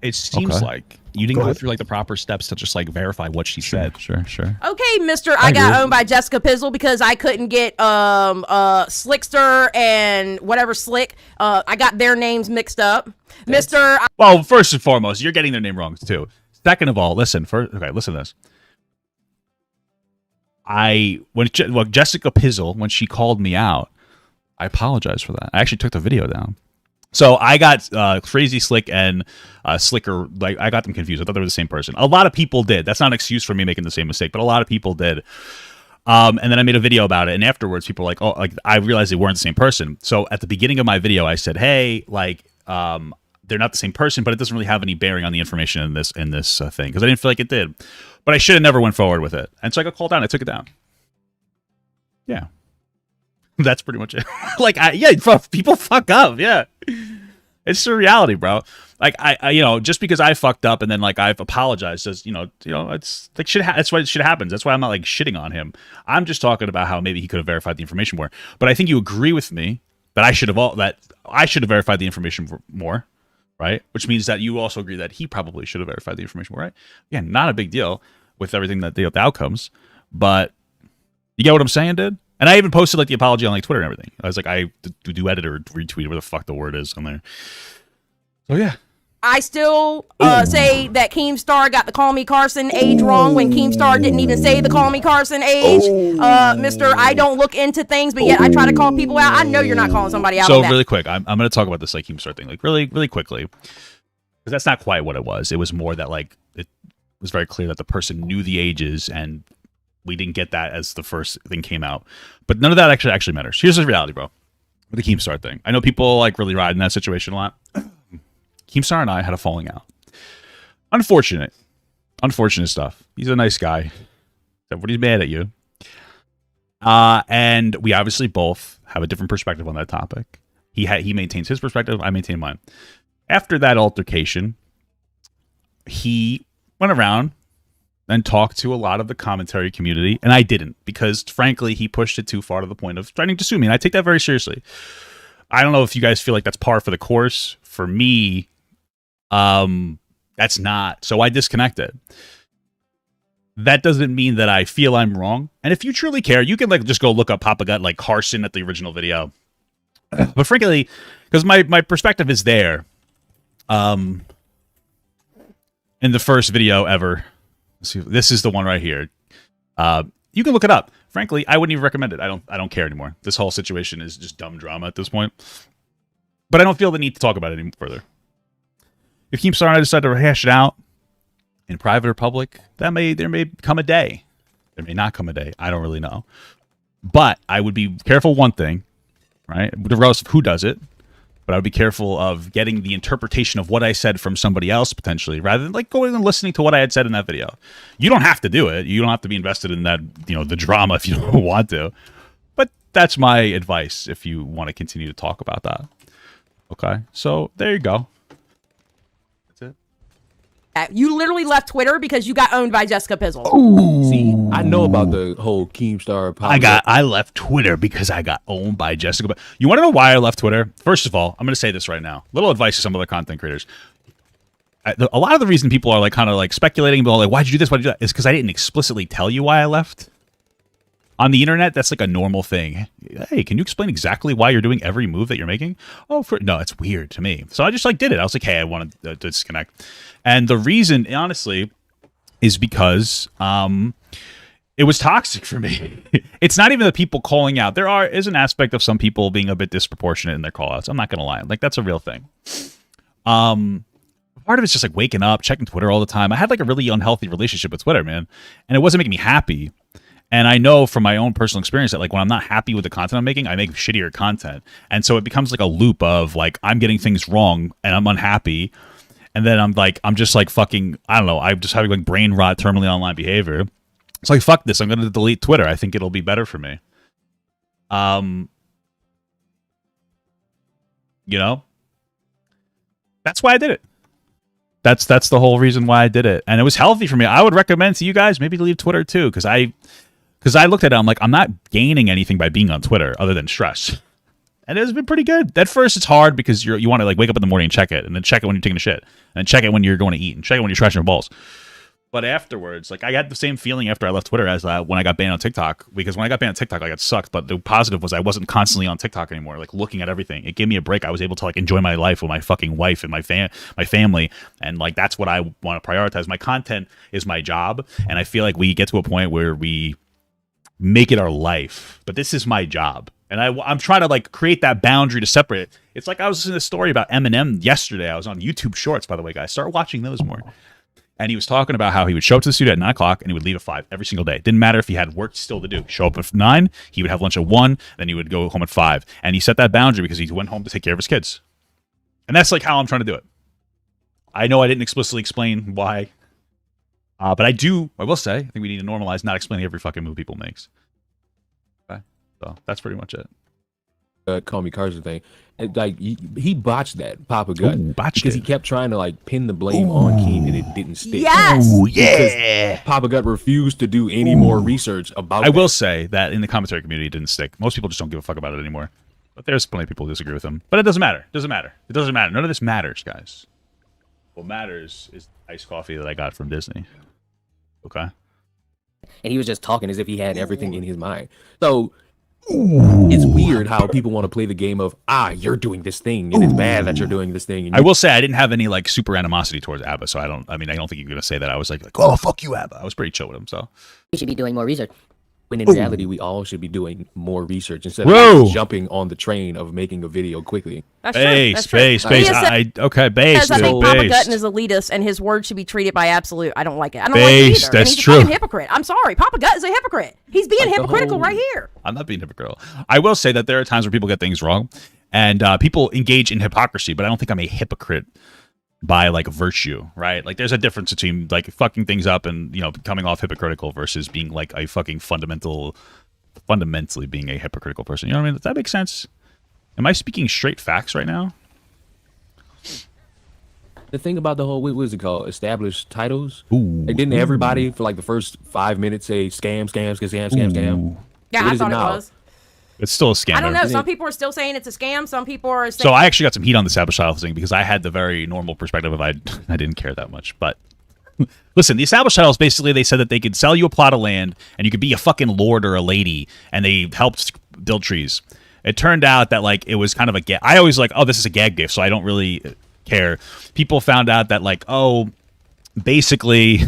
It seems like you didn't go through like the proper steps to just like verify what she said. Sure. Okay, Mr. I got owned by Jessica Pizzle because I couldn't get Slickster and whatever Slick. I got their names mixed up. Well, first and foremost, you're getting their name wrong too. Second of all, listen to this. Jessica Pizzle, when she called me out, I apologize for that. I actually took the video down. So I got Crazy Slick and Slicker, like I got them confused. I thought they were the same person. A lot of people did. That's not an excuse for me making the same mistake, but a lot of people did. And then I made a video about it, and afterwards people were like, oh, like I realized they weren't the same person. So at the beginning of my video, I said, hey, like they're not the same person, but it doesn't really have any bearing on the information in this thing because I didn't feel like it did. But I should have never went forward with it, and so I got called out. I took it down. Yeah. That's pretty much it. Like, people fuck up. Yeah, it's the reality, bro. Like, I just because I fucked up and then like I've apologized, as it's like shit. That's why shit happens. That's why I'm not like shitting on him. I'm just talking about how maybe he could have verified the information more. But I think you agree with me that I should have verified the information more, right? Which means that you also agree that he probably should have verified the information more, right? Again, not a big deal with everything that the outcomes, but you get what I'm saying, dude? And I even posted like the apology on like Twitter and everything. I was like, I do edit or retweet whatever the fuck the word is on there. So yeah. I still say that Keemstar got the Call Me Carson age wrong when Keemstar didn't even say the Call Me Carson age. Mr. I don't look into things, but yet I try to call people out. I know you're not calling somebody out. So really quick, I'm going to talk about this like Keemstar thing, like really, really quickly, because that's not quite what it was. It was more that like it was very clear that the person knew the ages and we didn't get that as the first thing came out. But none of that actually matters. Here's the reality, bro. With the Keemstar thing. I know people like really ride in that situation a lot. Keemstar and I had a falling out. Unfortunate stuff. He's a nice guy. Except when he's mad at you. And we obviously both have a different perspective on that topic. He maintains his perspective. I maintain mine. After that altercation, he went around and talked to a lot of the commentary community, and I didn't, because frankly he pushed it too far to the point of trying to sue me, and I take that very seriously. I don't know if you guys feel like that's par for the course. For me, that's not. So I disconnected. That doesn't mean that I feel I'm wrong. And if you truly care, you can like just go look up Papa Gut like Carson at the original video. But frankly, because my perspective is there, in the first video ever. See, this is the one right here. You can look it up. Frankly, I wouldn't even recommend it. I don't care anymore. This whole situation is just dumb drama at this point. But I don't feel the need to talk about it any further. If Keemstar and I decide to hash it out in private or public, there may come a day. There may not come a day. I don't really know. But I would be careful one thing, right? Regardless of who does it. But I would be careful of getting the interpretation of what I said from somebody else potentially, rather than like going and listening to what I had said in that video. You don't have to do it. You don't have to be invested in that, the drama if you don't want to. But that's my advice if you want to continue to talk about that. Okay, so there you go. You literally left Twitter because you got owned by Jessica Pizzle. Ooh. See, I know about the whole Keemstar. I left Twitter because I got owned by Jessica. But you want to know why I left Twitter? First of all, I'm going to say this right now. Little advice to some other content creators. A lot of the reason people are like kind of like speculating about like, why'd you do this? Why'd you do that? Is because I didn't explicitly tell you why I left. On the internet, that's like a normal thing. Hey, can you explain exactly why you're doing every move that you're making? No, it's weird to me. So I just like did it. I was like, hey, I wanted to disconnect. And the reason, honestly, is because it was toxic for me. It's not even the people calling out. There is an aspect of some people being a bit disproportionate in their call outs. I'm not gonna lie. Like that's a real thing. Part of it's just like waking up, checking Twitter all the time. I had like a really unhealthy relationship with Twitter, man. And it wasn't making me happy. And I know from my own personal experience that like when I'm not happy with the content I'm making, I make shittier content. And so it becomes like a loop of like I'm getting things wrong and I'm unhappy. And then I'm just like fucking, I don't know, I'm just having like brain rot, terminally online behavior. It's like, fuck this. I'm going to delete Twitter. I think it'll be better for me. You know? That's why I did it. That's the whole reason why I did it. And it was healthy for me. I would recommend to you guys maybe to leave Twitter too, because I looked at it, I'm like, I'm not gaining anything by being on Twitter other than stress. And it's been pretty good. At first it's hard because you want to like wake up in the morning and check it, and then check it when you're taking a shit, and then check it when you're going to eat, and check it when you're scratching your balls. But afterwards, like I had the same feeling after I left Twitter as when I got banned on TikTok, because when I got banned on TikTok, I got sucked. But the positive was I wasn't constantly on TikTok anymore, like looking at everything. It gave me a break. I was able to like enjoy my life with my fucking wife and my family, and like that's what I want to prioritize. My content is my job, and I feel like we get to a point where we make it our life. But this is my job, and I'm trying to like create that boundary to separate it. It's like I was listening to a story about Eminem yesterday. I was on YouTube Shorts, by the way, guys. Start watching those more. And he was talking about how he would show up to the studio at 9 o'clock and he would leave at 5 every single day. Didn't matter if he had work still to do. Show up at 9, he would have lunch at 1, then he would go home at 5. And he set that boundary because he went home to take care of his kids. And that's like how I'm trying to do it. I know I didn't explicitly explain why. But I will say, I think we need to normalize not explaining every fucking move people makes. Okay? So that's pretty much it. Call Me Carson thing. And, like he botched that Papa Gut because he kept trying to like pin the blame on Keem and it didn't stick. Yes. Ooh, yeah. Papa Gut refused to do any more research about. I will say that in the commentary community, it didn't stick. Most people just don't give a fuck about it anymore. But there's plenty of people who disagree with him. But it doesn't matter. It doesn't matter. It doesn't matter. None of this matters, guys. What matters is the iced coffee that I got from Disney. Okay. And he was just talking as if he had everything in his mind. So it's weird how people want to play the game of you're doing this thing and it's bad that you're doing this thing. And I will say I didn't have any like super animosity towards ABBA, so I don't think you're gonna say that I was like oh fuck you ABBA. I was pretty chill with him. So He should be doing more research. when in reality we all should be doing more research instead of jumping on the train of making a video quickly. That's true. That's true. Base. Because I think Papa Gutton is elitist, and his word should be treated by absolute. I don't like it. I don't like it either. That's and he's true. a fucking hypocrite. I'm sorry. Papa Gutton is a hypocrite. He's being hypocritical right here. I'm not being hypocritical. I will say that there are times where people get things wrong, and people engage in hypocrisy, but I don't think I'm a hypocrite by like virtue, right? Like there's a difference between like fucking things up and coming off hypocritical versus being like a fucking fundamentally being a hypocritical person. You know what I mean? Does that make sense? Am I speaking straight facts right now? The thing about the whole what is it called? Established titles. Ooh. Like, didn't everybody for like the first 5 minutes say scam? Yeah, I thought it was. It's still a scam. I don't know. Some people are still saying it's a scam. Some people are saying. So I actually got some heat on the established title thing because I had the very normal perspective of I didn't care that much. But listen, the established titles basically they said that they could sell you a plot of land and you could be a fucking lord or a lady, and they helped build trees. It turned out that like it was kind of a gag. I always like, oh, this is a gag gift, so I don't really care. People found out that like, oh, basically.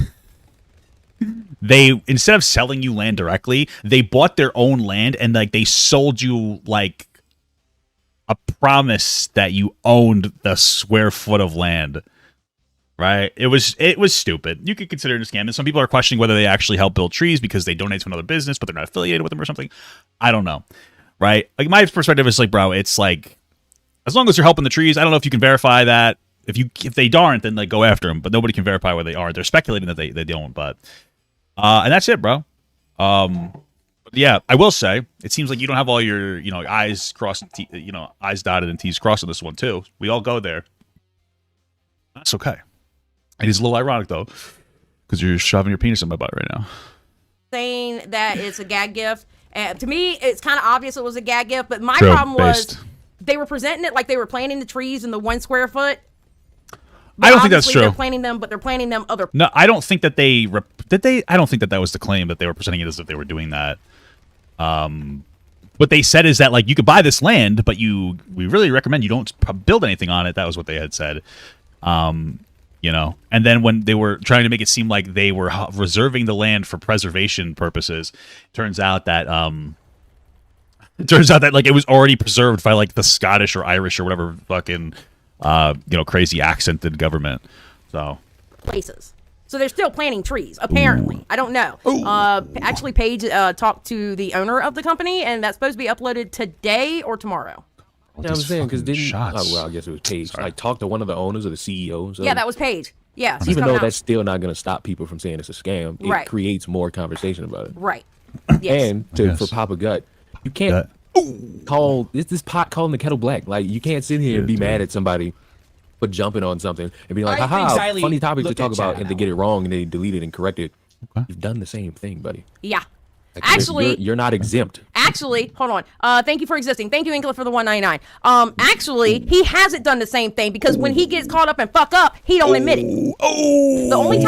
They instead of selling you land directly, they bought their own land and like they sold you like a promise that you owned the square foot of land. Right? It was stupid. You could consider it a scam. And some people are questioning whether they actually help build trees because they donate to another business, but they're not affiliated with them or something. I don't know. Right? Like my perspective is like, bro, it's like as long as you're helping the trees, I don't know if you can verify that. If they aren't, then like go after them. But nobody can verify where they are. They're speculating that they don't, but and that's it, bro. Yeah, I will say it seems like you don't have all your I's crossed, I's dotted and T's crossed on this one too. We all go there. That's okay. It is a little ironic though, because you're shoving your penis in my butt right now. Saying that it's a gag gift. To me, it's kind of obvious it was a gag gift, but my problem was they were presenting it like they were planting the trees in the 1 square foot. But I don't think that's true. They're planting them, but they're planting them other. No, I don't think that they I don't think that was the claim that they were presenting it as if they were doing that. What they said is that like you could buy this land, but we really recommend you don't build anything on it. That was what they had said. you know. And then when they were trying to make it seem like they were reserving the land for preservation purposes, turns out that like it was already preserved by like the Scottish or Irish or whatever fucking crazy accented government. So places. So they're still planting trees, apparently. Ooh. I don't know. Actually, Paige talked to the owner of the company, and that's supposed to be uploaded today or tomorrow. Yeah, I'm saying, because I guess it was Paige. Sorry. I talked to one of the owners or the CEOs. Yeah, that was Paige. Yeah. Even though that's still not going to stop people from saying it's a scam, it creates more conversation about it. Right. Yes. And for Papa Gut, you can't call this pot calling the kettle black. Like, you can't sit here and be mad at somebody for jumping on something and be like, haha, funny topic to talk about, and they get it wrong and they delete it and correct it. Okay. You've done the same thing, buddy. Yeah. Like, actually, you're not exempt. Actually, hold on. Thank you for existing. Thank you, Inkler, for the $1.99. Actually, he hasn't done the same thing, because when he gets caught up and fuck up, he don't admit it. The only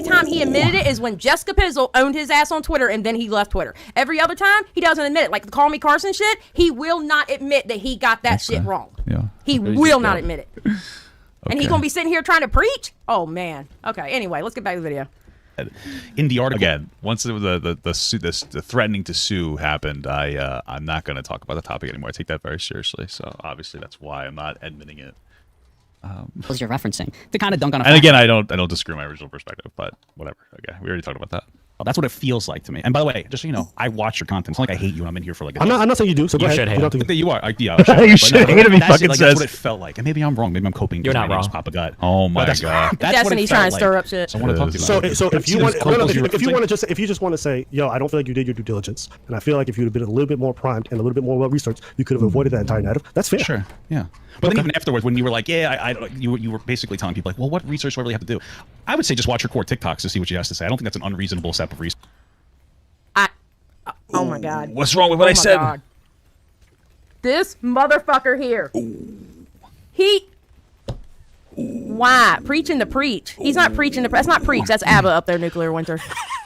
time he admitted it is when Jessica Pizzle owned his ass on Twitter, and then he left Twitter. Every other time, he doesn't admit it. Like the Call Me Carson shit, he will not admit that he got that shit wrong. Yeah. He will not admit it. Okay. And he's gonna be sitting here trying to preach? Oh man. Okay. Anyway, let's get back to the video. In the article again, once the threatening to sue happened, I'm not going to talk about the topic anymore. I take that very seriously. So obviously that's why I'm not admitting it. What you're referencing to kind of dunk on. And again, I don't disagree with my original perspective, but whatever. Okay, we already talked about that. Well, that's what it feels like to me. And by the way, just so you know, I watch your content. It's not like I hate you and I'm in here for like a I'm not saying you do, so go ahead. Should hate him. You are. Yeah, you should hate him. He fucking says. That's what it felt like. And maybe I'm wrong. Maybe I'm coping. You're not wrong. Papa Gut. Oh my God. That's Destiny's trying to stir up shit. So I want to talk to you. So if you just want to say, yo, I don't feel like you did your due diligence, and I feel like if you'd have been a little bit more primed and a little bit more well researched, you could have avoided that entire narrative. That's fair. Sure. Yeah. But then even afterwards, when you were like, you were basically telling people like, well, what research do I really have to do? I would say just watch your core TikToks to see what she has to say. I don't think that's an unreasonable step of research. Oh my God. What's wrong with what I said? God. This motherfucker here. Why? Preaching to preach. He's not preaching to that's not preach. That's ABBA up there, Nuclear Winter.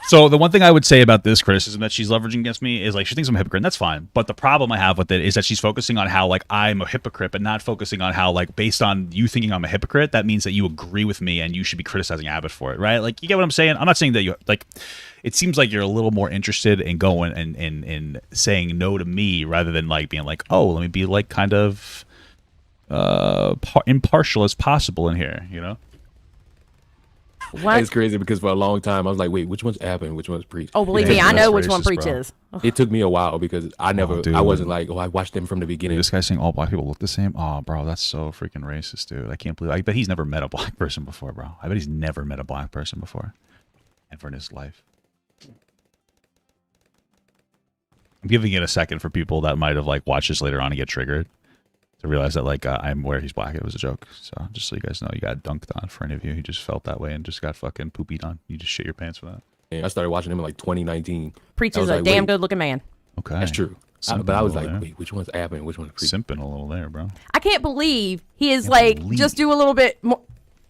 So the one thing I would say about this criticism that she's leveraging against me is like she thinks I'm a hypocrite, and that's fine. But the problem I have with it is that she's focusing on how like I'm a hypocrite, but not focusing on how like based on you thinking I'm a hypocrite, that means that you agree with me and you should be criticizing Abbott for it, right? Like you get what I'm saying? I'm not saying that you like. It seems like you're a little more interested in going and saying no to me rather than like being like, oh, let me be like kind of impartial as possible in here, you know? What? It's crazy because for a long time I was like, wait, which one's Abbott and which one's Preach? Oh, believe me, I know which one Preach is. It took me a while because I wasn't like, I watched them from the beginning. This guy's saying all black people look the same. Oh, bro, that's so freaking racist, dude. I can't believe. I bet he's never met a black person before, bro. I bet he's never met a black person before, ever in his life. I'm giving it a second for people that might have like watched this later on and get triggered to realize that like I'm aware he's black. It was a joke. So just so you guys know, you got dunked on for any of you who just felt that way and just got fucking poopied on. You just shit your pants for that. Yeah, I started watching him in like 2019. Preach is a damn good looking man. Okay, that's true. But I was like, wait, which one's Abbott and which one's Preach? Simping a little there, bro. I can't believe he is like just do a little bit more.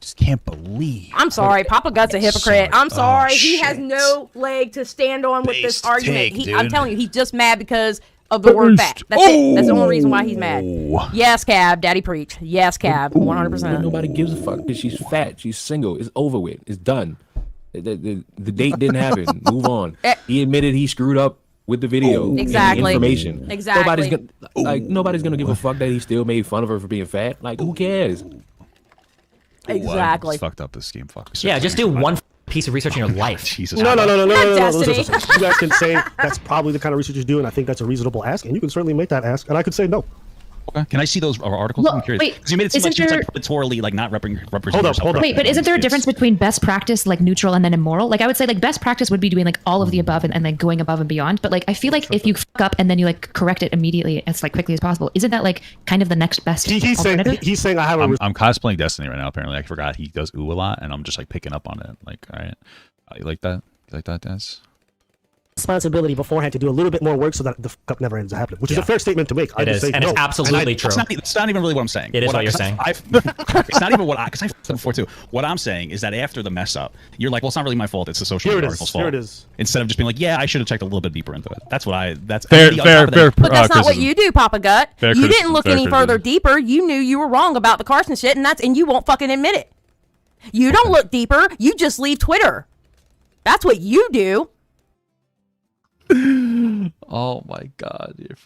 Just can't believe. I'm sorry, Papa Gut's a hypocrite. I'm sorry, he has no leg to stand on with this argument. I'm telling you, he's just mad because of the word fat. That's it. That's the only reason why he's mad. Yes, Cab, Daddy Preach. Yes, Cab, 100%. Nobody gives a fuck because she's fat. She's single. It's over with. It's done. The date didn't happen. Move on. He admitted he screwed up with the video. Exactly. And the information. Exactly. Nobody's gonna give a fuck that he still made fun of her for being fat. Like, who cares? Exactly. It's fucked up this scheme. Fuck. Yeah, just do one piece of research in your life. Jesus. No. Destiny. Listen. You guys can say that's probably the kind of research you do, and I think that's a reasonable ask, and you can certainly make that ask, and I could say no. Okay. Can I see those articles? Well, I'm curious. wait, because you made it seem like she was there- like predatorily like not representing Hold up. herself. Wait, but isn't there a difference between best practice, like neutral, and then immoral? Like I would say, like best practice would be doing like all of the above and like going above and beyond. But like I feel like if you fuck up and then you like correct it immediately as like quickly as possible, isn't that like kind of the next best alternative? He's saying I have a. I'm cosplaying Destiny right now. Apparently, I forgot he does ooh a lot, and I'm just like picking up on it. Like, all right, you like that? You like that, Des? Responsibility beforehand to do a little bit more work so that the fuck up never ends up happening, which is a fair statement to make. It is, and it's absolutely true. It's not even really what I'm saying. It is what you're saying. It's not even what because I've said before too. What I'm saying is that after the mess up, you're like, well, it's not really my fault. It's the social media article's fault. Here it is. Instead of just being like, yeah, I should have checked a little bit deeper into it. That's what that's fair. But that's not what you do, Papa Gut. You didn't look any criticism. further deeper. You knew you were wrong about the Carson shit, and you won't fucking admit it. You don't look deeper. You just leave Twitter. That's what you do. Oh my God, you're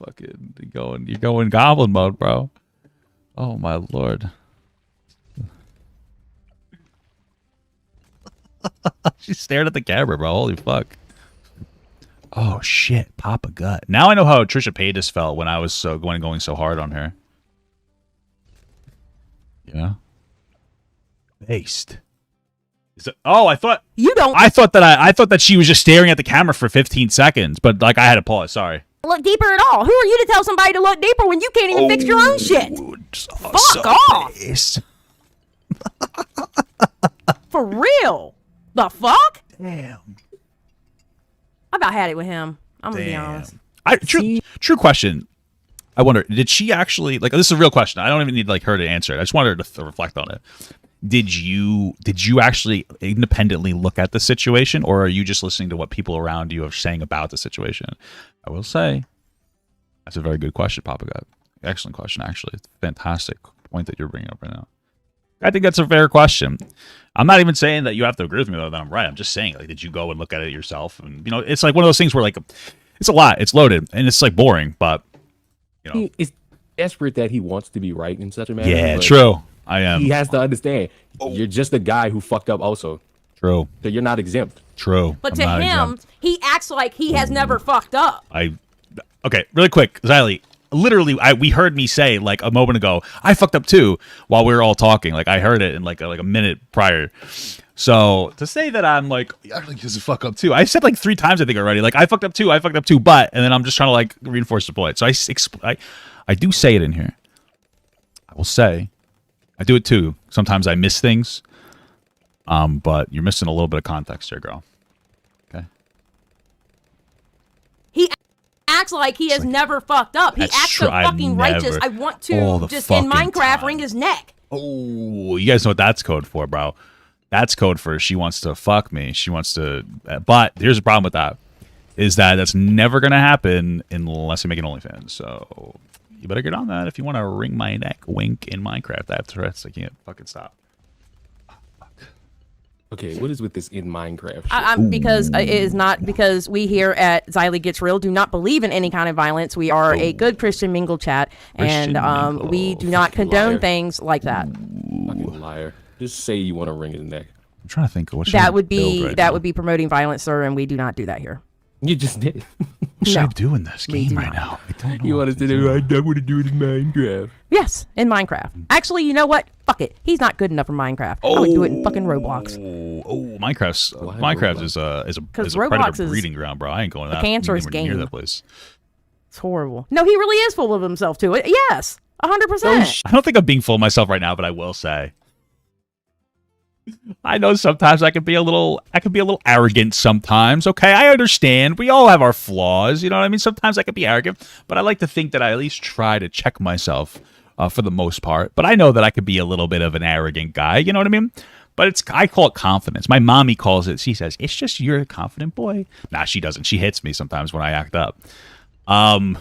going goblin mode, bro. Oh my Lord. She stared at the camera, bro. Holy fuck. Oh shit, Papa Gut. Now I know how Trisha Paytas felt when I was going so hard on her. You know? Based. I thought you don't. I thought that she was just staring at the camera for 15 seconds, but like I had to pause. Sorry. Look deeper at all. Who are you to tell somebody to look deeper when you can't even fix your own shit? Fuck off. For real. The fuck? Damn. I about had it with him. I'm gonna be honest. True question. I wonder, did she actually, like, this is a real question. I don't even need like her to answer it. I just wanted her to reflect on it. Did you actually independently look at the situation, or are you just listening to what people around you are saying about the situation? I will say that's a very good question, Papa God. Excellent question, actually. It's a fantastic point that you're bringing up right now. I think that's a fair question. I'm not even saying that you have to agree with me that I'm right. I'm just saying, like, did you go and look at it yourself? And, you know, it's like one of those things where, like, it's a lot. It's loaded, and it's, like, boring, but, you know. It's desperate that he wants to be right in such a manner. Yeah, true. I am. He has to understand. You're just a guy who fucked up also. True. So you're not exempt. True. But to him, he acts like he has never fucked up. Okay, really quick, Xylee. Literally, we heard me say like a moment ago, I fucked up too, while we were all talking. Like I heard it in like a minute prior. So to say that I'm like, I really just fuck up too. I said like 3 times I think already. Like I fucked up too, but, and then I'm just trying to like reinforce the point. So I do say it in here. I will say, I do it too. Sometimes I miss things, but you're missing a little bit of context here, girl. Okay. He acts like he has never fucked up. He acts so fucking righteous. I want to just in Minecraft wring his neck. Oh, you guys know what that's code for, bro. That's code for she wants to fuck me. She wants to, but here's the problem with that, is that that's never going to happen unless you make an OnlyFans. So you better get on that if you want to wring my neck, wink, in Minecraft. I have threats. I can't fucking stop. Okay, what is with this in Minecraft shit? Because it is not because we here at Xylee Gets Real do not believe in any kind of violence. We are a good Christian mingle chat, and we do not condone things like that. Fucking liar. Just say you want to wring his neck. I'm trying to think of what that would be promoting violence, sir, and we do not do that here. You just did. What should I do in this game right now? I don't know. You want us to do? I don't want to do it in Minecraft. Yes, in Minecraft. Actually, you know what? Fuck it. He's not good enough for Minecraft. I would do it in fucking Roblox. Minecraft is a predator breeding ground, bro. I ain't going to that. Cancerous game. Near that place. It's horrible. No, he really is full of himself too. Yes, 100%. I don't think I'm being full of myself right now, but I will say, I know sometimes I can be a little arrogant sometimes. Okay, I understand. We all have our flaws. You know what I mean? Sometimes I can be arrogant, but I like to think that I at least try to check myself for the most part. But I know that I could be a little bit of an arrogant guy. You know what I mean? But I call it confidence. My mommy calls it. She says, it's just you're a confident boy. Nah, she doesn't. She hits me sometimes when I act up. I'll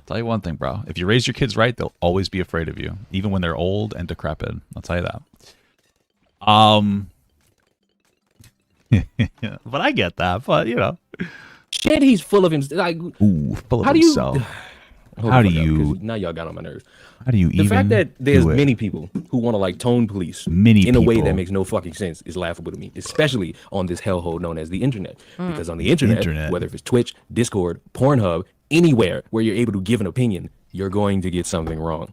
tell you one thing, bro. If you raise your kids right, they'll always be afraid of you, even when they're old and decrepit. I'll tell you that. But I get that. But you know, shit, he's full of himself. Like, full of himself. How do you? Now y'all got on my nerves. How do you? The fact that there's many people who want to like tone police in a way that makes no fucking sense is laughable to me, especially on this hellhole known as the internet. Because on the internet, whether if it's Twitch, Discord, Pornhub, anywhere where you're able to give an opinion, you're going to get something wrong.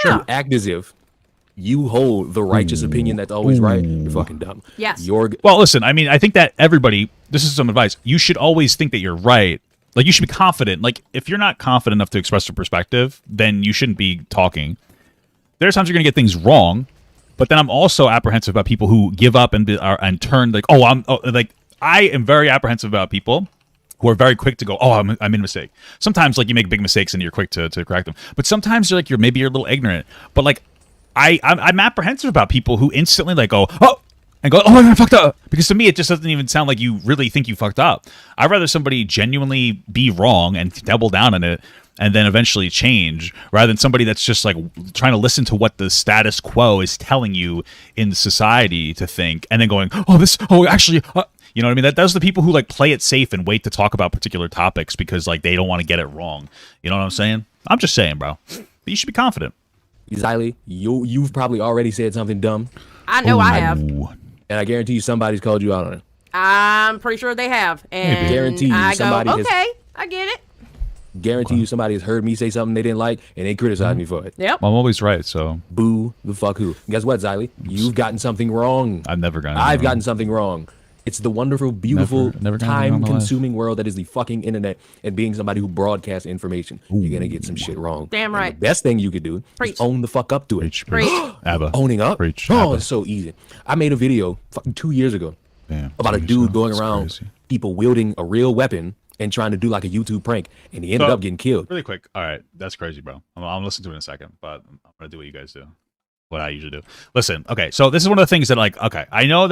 Yeah. So act as if you hold the righteous opinion that's always right. You're fucking dumb. Yes. Well, listen, I mean, I think that everybody, this is some advice. You should always think that you're right. Like, you should be confident. Like, if you're not confident enough to express your perspective, then you shouldn't be talking. There are times you're going to get things wrong, but then I'm also apprehensive about people who give up and turn like, I am very apprehensive about people who are very quick to go, I'm in a mistake. Sometimes, like, you make big mistakes and you're quick to correct them. But sometimes you're a little ignorant. But, like, I'm apprehensive about people who instantly, like, go, and go, I fucked up. Because to me, it just doesn't even sound like you really think you fucked up. I'd rather somebody genuinely be wrong and double down on it and then eventually change, rather than somebody that's just like trying to listen to what the status quo is telling you in society to think, and then going, actually, you know what I mean? Those are the people who like play it safe and wait to talk about particular topics because like they don't want to get it wrong. You know what I'm saying? I'm just saying, bro. But you should be confident. Xylee, you've probably already said something dumb. I know I have. And I guarantee you somebody's called you out on it. I'm pretty sure they have. And Guarantee you I go, somebody has- okay, I get it. Guarantee you somebody has heard me say something they didn't like and they criticize me for it. Yep. I'm always right, so Boo the fuck who. Guess what, Xylee? You've gotten something wrong. I've never gotten. I've gotten something wrong. It's the wonderful, beautiful, never gotten anything wrong in my life. time-consuming world that is the fucking internet, and being somebody who broadcasts information, you're gonna get some shit wrong. Damn And right. the best thing you could do Preach. is own the fuck up to it. Preach. Abba. Owning up? Preach. Oh, Abba. it's so easy. I made a video fucking 2 years ago Damn, about a seriously, dude going that's around crazy. people wielding a real weapon and trying to do like a YouTube prank, and he ended So- up getting killed. Really quick. All right, that's crazy, bro. I'm listening to it in a second, but I'm gonna do what you guys do, what I usually do. Listen, okay. So this is one of the things that like, okay, I know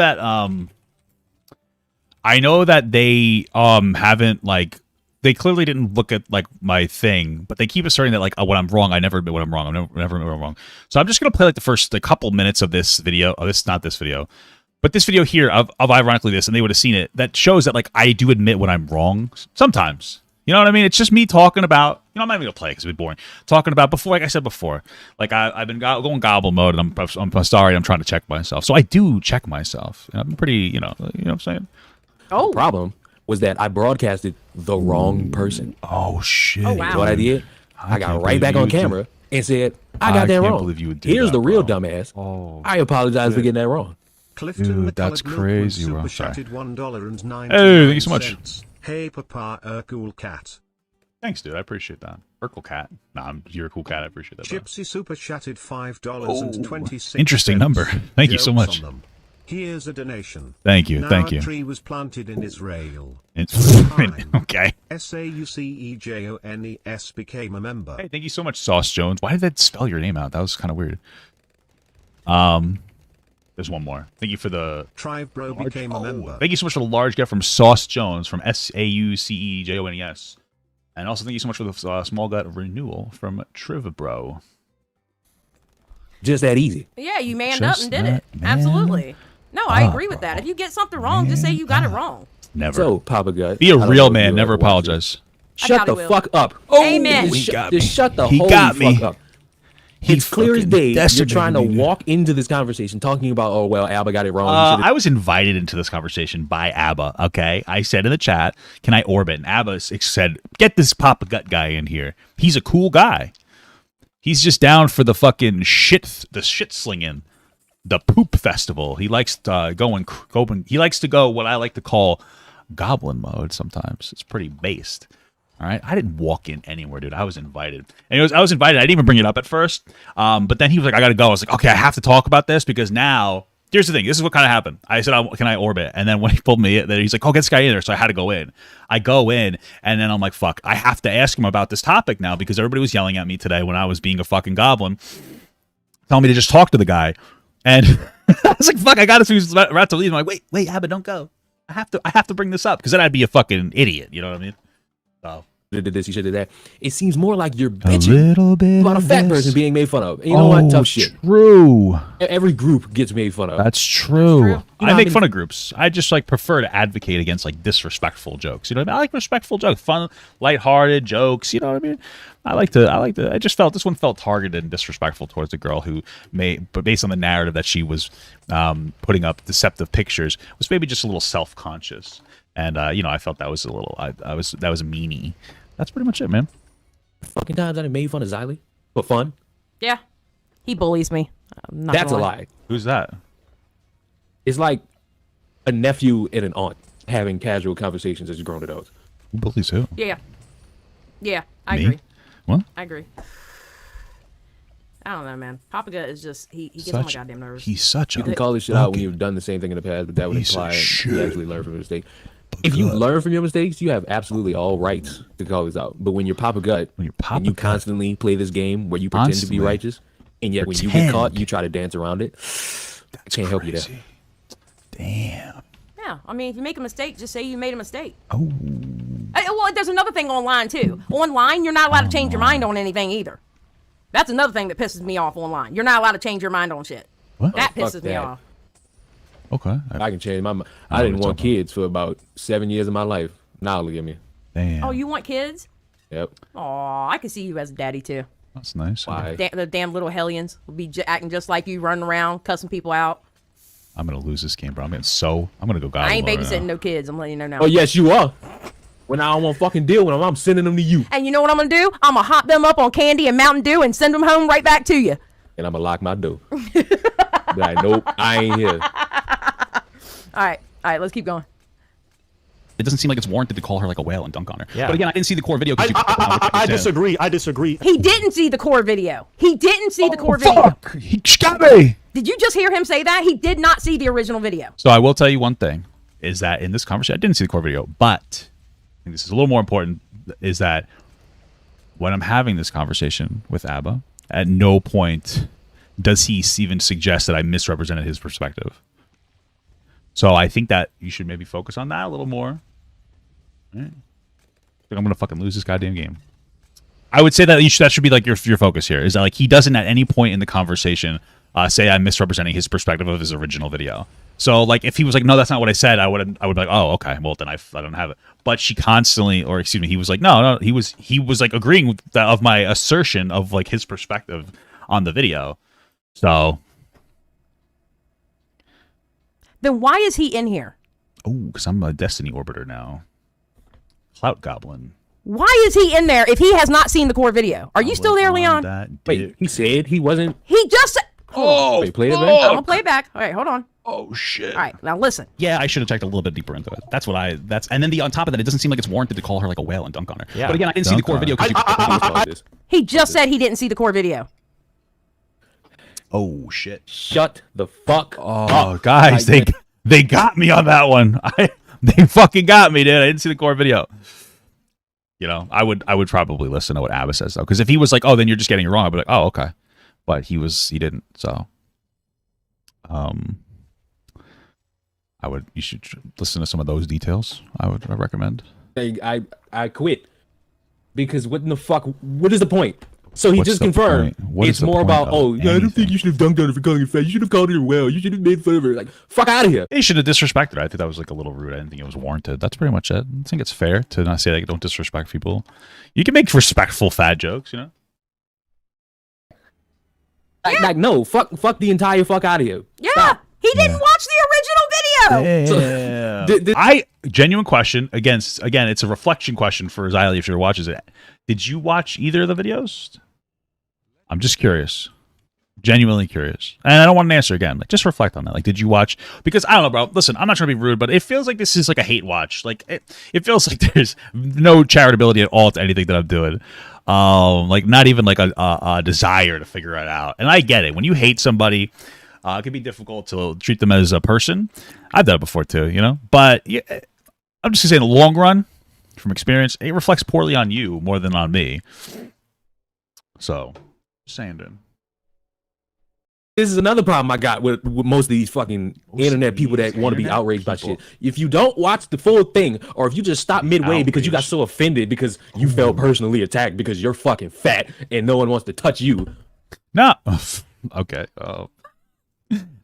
that they haven't like. They clearly didn't look at like my thing, but they keep asserting that like when I'm wrong, I never admit when I'm wrong. I never admit when I'm wrong. So I'm just gonna play like the first couple minutes of this video. Oh, this is not this video, but this video here of ironically this, and they would have seen it. That shows that like I do admit when I'm wrong sometimes. You know what I mean? It's just me talking about. You know, I'm not even gonna play because it'd be boring. Talking about before, like I said before, like I've been going gobble mode, and I'm sorry. I'm trying to check myself. So I do check myself. And I'm pretty. You know what I'm saying? Oh. Problem was that I broadcasted the wrong person. Oh shit! Oh, wow. So what I did, I got can't right back believe on you camera and said, I I got that can't wrong. believe you would do Here's that, the real bro. dumbass. Oh. I apologize for getting that wrong. Clifton Dude, that's McCullough crazy, bro. Super Sorry. chatted $1.99. Hey, thank you so much. Hey, Papa, cool cat. Thanks, dude. I appreciate that. Urkel cat. Nah, you're a cool cat. I appreciate that. Bro. Gypsy super chatted $5.26. Interesting number. Thank you so Jokes much. on them. Here's a donation. Thank you. Now Thank a you. tree was planted in Israel. Okay. SAUCEJONES became a member. Hey, thank you so much, Sauce Jones. Why did that spell your name out? That was kind of weird. There's one more. Thank you for the Tribe Bro became a member. Thank you so much for the large gift from Sauce Jones from SAUCEJONES. And also thank you so much for the small gut renewal from Trivbro. Just that easy. Yeah, you manned up Just and did that, it. man. Absolutely. No, I agree with that. If you get something wrong, just say you got it wrong. Never. So, Papa Gut. Be a I don't know real if man. you Never ever watched apologize. it. Shut doubt he the will. fuck up. Amen. He got Just me. shut the He whole got me. fuck up. He It's clear as fucking day. You're decimated trying to me, dude. walk into this conversation talking about, oh, well, Alba got it wrong. He should've- I was invited into this conversation by ABBA, okay? I said in the chat, can I orbit? And ABBA said, get this Papa Gut guy in here. He's a cool guy. He's just down for the fucking shit slinging, the poop festival. He likes to he likes to go what I like to call goblin mode sometimes. It's pretty based. All right, I didn't walk in anywhere, dude. I was invited, and I was invited. I didn't even bring it up at first, but then he was like, "I gotta go." I was like, "Okay, I have to talk about this because now." Here's the thing. This is what kind of happened. I said, "Can I orbit?" And then when he pulled me, he's like, "Oh, get this guy in there." So I had to go in. I go in, and then I'm like, "Fuck!" I have to ask him about this topic now because everybody was yelling at me today when I was being a fucking goblin, telling me to just talk to the guy, and I was like, "Fuck!" I got to. He was about to leave. I'm like, "Wait, Abba, don't go. I have to bring this up because then I'd be a fucking idiot." You know what I mean? So. did this, you should do that. It seems more like you're A bitching little bit about a of fat this. person being made fun of. And you know what? Tough shit. True. Every group gets made fun of. That's true. true. You know I how make many- fun of groups. I just like prefer to advocate against like disrespectful jokes. You know what I mean? I like respectful jokes, fun, lighthearted jokes. You know what I mean? I just felt this one felt targeted and disrespectful towards the girl who but based on the narrative that she was putting up deceptive pictures, was maybe just a little self-conscious. And I felt that was a little, that was a meanie. That's pretty much it, man. Fucking times I done made fun of Xylee for fun. Yeah. He bullies me. I'm not That's a gonna lie. Who's that? It's like a nephew and an aunt having casual conversations as grown adults. Who bullies who? Yeah. Yeah, I Me? agree. What? I agree. I don't know, man. Papa Gut is just, he gets on my goddamn nerves. He's such a You can call this shit out when fucking you've done the same thing in the past, but that would piece of imply you shit. actually learn from your mistake. If you learn from your mistakes, you have absolutely all rights to call this out. But when you're Papa Gut, When you're Papa and you Gut. constantly play this game where you pretend to be Constantly. righteous, and yet when you get Pretend. caught, you try to dance around it. I can't help you there. crazy. Damn. Yeah, I mean, if you make a mistake, just say you made a mistake. Oh. Well, well, there's another thing online too. Online, you're not allowed to change your mind on anything either. That's another thing that pisses me off online. You're not allowed to change your mind on shit. What? That Oh, fuck pisses me that. off. Okay. I can change my mind. I didn't want kids for about 7 years of my life. Now look at me. Damn. Oh, you want kids? Yep. Aw, I could see you as a daddy too. That's nice. Why? The damn little hellions will be acting just like you, running around, cussing people out. I'm gonna lose this game, bro. I'm gonna go. I ain't babysitting no kids. I'm letting you know now. Oh yes, you are. When I don't want to fucking deal with them, I'm sending them to you. And you know what I'm gonna do? I'm gonna hop them up on candy and Mountain Dew and send them home right back to you. And I'm gonna lock my door. Be like, nope, I ain't here. All right, let's keep going. It doesn't seem like it's warranted to call her like a whale and dunk on her. Yeah. But again, I didn't see the core video. I disagree. I disagree. He didn't see the core video. He didn't see the core video. Fuck! He got me. Did you just hear him say that? He did not see the original video. So I will tell you one thing: is that in this conversation, I didn't see the core video, but I think this is a little more important. Is that when I'm having this conversation with Abba, at no point does he even suggest that I misrepresented his perspective. So I think that you should maybe focus on that a little more. Right. I think I'm gonna fucking lose this goddamn game. I would say that that should be like your focus here. Is that like he doesn't at any point in the conversation say I'm misrepresenting his perspective of his original video. So like if he was like, no, that's not what I said, I would be like, oh, okay, well then I don't have it. But she constantly, or excuse me, he was like, no, he was like agreeing with that of my assertion of like his perspective on the video. So Then why is he in here? oh, because I'm a Destiny Orbiter now. Clout Goblin. Why is he in there if he has not seen the core video? Are you still there, Leon? Wait, he said he wasn't. He just said. Oh, Wait, play it back. I'm gonna play it back. All right, hold on. Oh shit. All right, now listen. Yeah, I should have checked a little bit deeper into it. And then on top of that, it doesn't seem like it's warranted to call her like a whale and dunk on her. Yeah. But again, I didn't see the core video because He just said he didn't see the core video. Oh shit. Shut the fuck Oh, up. guys, they got me on that one. They fucking got me, dude. I didn't see the core video. You know, I would probably listen to what Abba says though, because if he was like, "Oh, then you're just getting it wrong," I'd be like, "Oh, okay," but he didn't. So, you should listen to some of those details. I recommend. I quit because what in the fuck? What is the point? So he What's just the confirmed. point? What is It's the more point about, of oh, yeah, I don't think anything? you should have dunked on her for calling her fat. You should have called her well. You should have made fun of her. Like, fuck out of here. He should have disrespected her. I think that was like a little rude. I didn't think it was warranted. That's pretty much it. I think it's fair to not say like don't disrespect people. You can make respectful fat jokes, you know. Like, no, fuck the entire fuck out of here. Yeah, Stop. he didn't watch the original video. I genuine question again, it's a reflection question for Xylee if she watches it. Did you watch either of the videos? I'm just curious. Genuinely curious. And I don't want an answer again. Like, just reflect on that. Like, did you watch? Because I don't know, bro. Listen, I'm not trying to be rude, but it feels like this is like a hate watch. Like, it feels like there's no charitability at all to anything that I'm doing. Like, not even like a desire to figure it out. And I get it. When you hate somebody, it can be difficult to treat them as a person. I've done it before too, you know. But yeah, I'm just gonna say, in the long run, from experience, it reflects poorly on you more than on me. So, just saying, dude. This is another problem I got with most of these fucking internet people that want to be outraged by shit. If you don't watch the full thing, or if you just stop midway because you got so offended because you felt personally attacked because you're fucking fat and no one wants to touch you. No. Okay.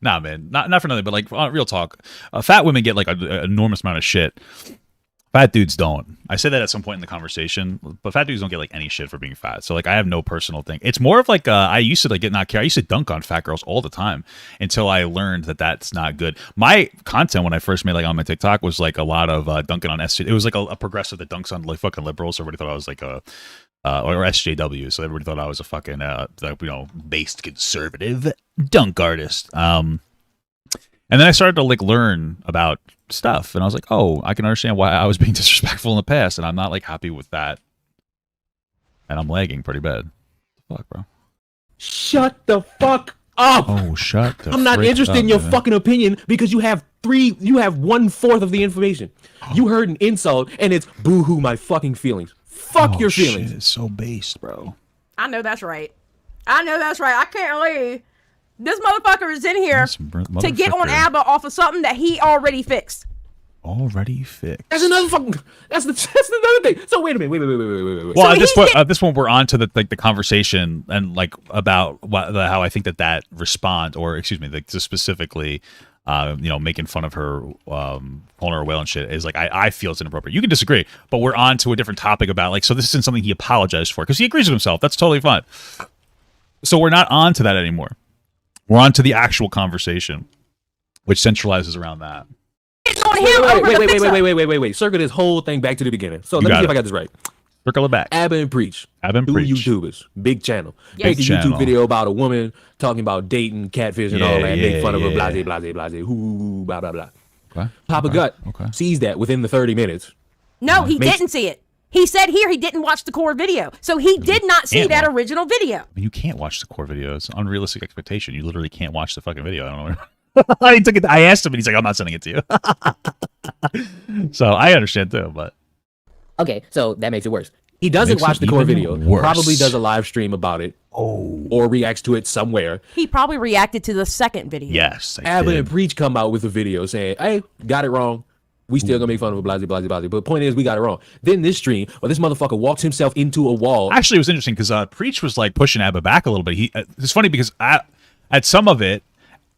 Nah, man. Not for nothing, but like real talk. Fat women get like an enormous amount of shit. Fat dudes don't. I said that at some point in the conversation, but fat dudes don't get like any shit for being fat. So like I have no personal thing. It's more of like I used to like not care. I used to dunk on fat girls all the time until I learned that that's not good. My content when I first made like on my TikTok was like a lot of dunking on SJ. It was like a progressive that dunks on like fucking liberals. So everybody thought I was like a or SJW. So everybody thought I was a fucking based conservative dunk artist. And then I started to like learn about stuff, and I was like, oh, I can understand why I was being disrespectful in the past, and I'm not like happy with that, and I'm lagging pretty bad. Fuck, bro. Shut the fuck up. Oh, shut the I'm not frick interested up, in your man. fucking opinion because you have 1/4 of the information. You heard an insult and it's boo-hoo my fucking feelings. Fuck your feelings. Shit, it's so based, bro. I know that's right. I can't believe this motherfucker is in here to get on Motherfucker. Abba off of something that he already fixed. Already fixed. That's another fucking. That's another thing. So wait a minute. Wait. Well, at this point, we're on to the conversation and like about how I think that response, or excuse me, like just specifically, making fun of her, calling her a whale and shit is like I feel it's inappropriate. You can disagree, but we're on to a different topic about like, so this isn't something he apologized for because he agrees with himself. That's totally fine. So we're not on to that anymore. We're on to the actual conversation, which centralizes around that. Wait. Circle this whole thing back to the beginning. So let me see if I got this right. Circle it back. Abba and Preach. Abba and Two Preach. YouTubers. Big channel. Yes. Make a YouTube video about a woman talking about dating, catfish, and all that. Make fun of her, blase, whoo, blah, blah, blah. Okay. Papa Gut sees that within the 30 minutes. No, he didn't see it. He said here he didn't watch the core video. So he did not see that original video. I mean, you can't watch the core video. It's an unrealistic expectation. You literally can't watch the fucking video. I don't know. I asked him and he's like, I'm not sending it to you. So I understand too, but Okay, so that makes it worse. He doesn't watch the core video. worse. Probably does a live stream about it. Or reacts to it somewhere. He probably reacted to the second video. yes. Abba and Preach come out with a video saying, hey, got it wrong. We still gonna make fun of a blase. But the point is, we got it wrong. Then this stream, this motherfucker walks himself into a wall. Actually, it was interesting because Preach was like pushing Abba back a little bit. It's funny because at some of it,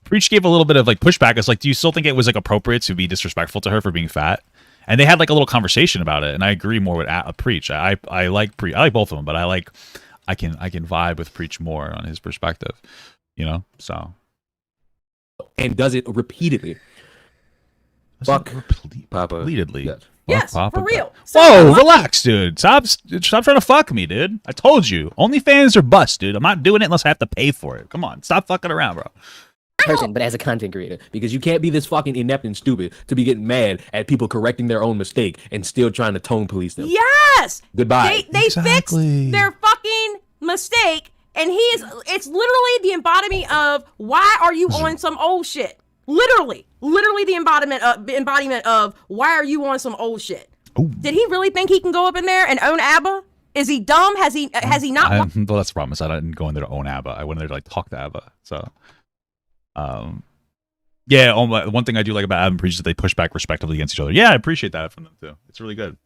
Preach gave a little bit of like pushback. It's like, do you still think it was like appropriate to be disrespectful to her for being fat? And they had like a little conversation about it. And I agree more with Preach. I like Preach. I like both of them, but I can vibe with Preach more on his perspective. So. And does it repeatedly. Fuck Papa. Repeatedly. Yes, Papa for real. Whoa, relax, dude. Stop trying to fuck me, dude. I told you. OnlyFans are bust, dude. I'm not doing it unless I have to pay for it. Come on, stop fucking around, bro. Person, but as a content creator. Because you can't be this fucking inept and stupid to be getting mad at people correcting their own mistake and still trying to tone police them. Yes. Goodbye. They fixed their fucking mistake, and it's literally the embodiment of why are you on some old shit? Literally the embodiment of why are you on some old shit? Ooh. Did he really think he can go up in there and own ABBA? Is he dumb? Has he not? Well, that's the problem. Is I didn't go in there to own ABBA. I went in there to like talk to ABBA. So, yeah. One thing I do like about ABBA and Preach is that they push back respectively against each other. Yeah, I appreciate that from them too. It's really good.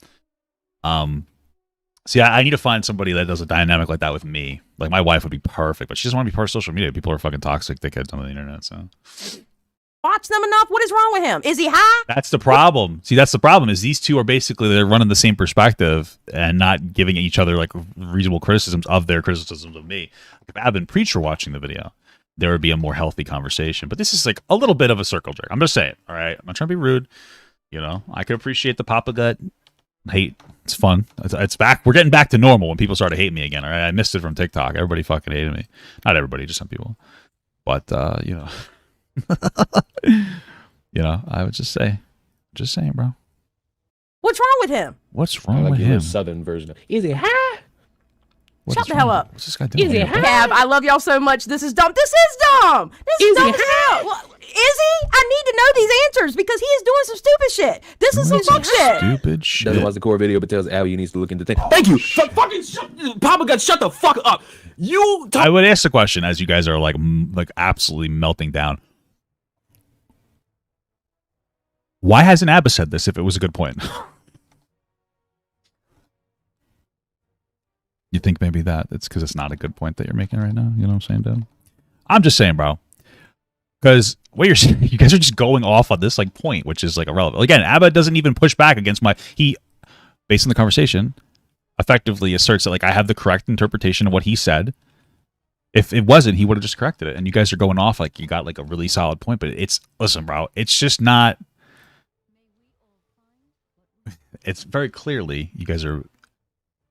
See, I need to find somebody that does a dynamic like that with me. Like my wife would be perfect, but she doesn't want to be part of social media. People are fucking toxic dickheads on the internet. So. Watch them enough. What is wrong with him? Is he high? That's the problem. See, that's the problem is these two are basically, they're running the same perspective and not giving each other like reasonable criticisms of their criticisms of me. If Ab and Preach were watching the video, there would be a more healthy conversation. But this is like a little bit of a circle jerk. I'm just saying, all right? I'm not trying to be rude. I could appreciate the Papa Gut hate. It's fun. It's back. We're getting back to normal when people start to hate me again, all right? I missed it from TikTok. Everybody fucking hated me. Not everybody, just some people. But, I would just saying, bro. What's wrong with him? What's wrong with him? Southern version. Is it high? Shut the hell up. What's this guy doing? Is it high? Cab, I love y'all so much. This is dumb. This is dumb. This is dumb as hell. Well, is he? I need to know these answers because he is doing some stupid shit. This is some fuck shit. Stupid shit. Doesn't watch the core video, but tells Abby he needs to look into things. Thank you. Papa Gut, shut the fuck up. I would ask the question as you guys are like absolutely melting down. Why hasn't Abba said this if it was a good point? You think maybe it's because it's not a good point that you're making right now? You know what I'm saying, Dad? I'm just saying, bro. Because what you're saying, you guys are just going off on this like point, which is like irrelevant. Again, Abba doesn't even push back against based on the conversation, effectively asserts that like I have the correct interpretation of what he said. If it wasn't, he would have just corrected it. And you guys are going off like you got like a really solid point, but listen, bro, it's just not. It's very clearly you guys are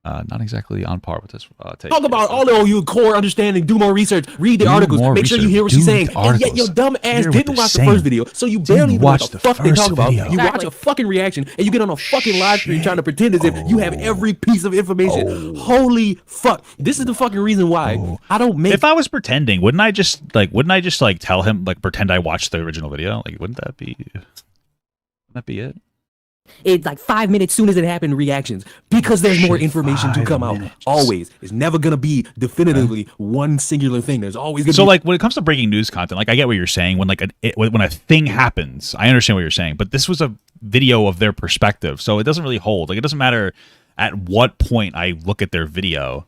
not exactly on par with this take. Talk about all you core understanding, do more research, read the articles, make sure you hear what she's saying. And yet your dumb ass didn't watch the first video, so you barely know what the fuck they talk about. You watch a fucking reaction and you get on a fucking live stream trying to pretend as if you have every piece of information. Holy fuck. This is the fucking reason why I don't make. If I was pretending, wouldn't I just tell him like pretend I watched the original video? Like wouldn't that be it? It's like 5 minutes soon as it happened, reactions, because there's more information to come out. Always. It's never going to be definitively one singular thing. There's always going to So be. like when it comes to breaking news content, like I get what you're saying when like when a thing happens, I understand what you're saying, but this was a video of their perspective. So it doesn't really hold. Like it doesn't matter at what point I look at their video.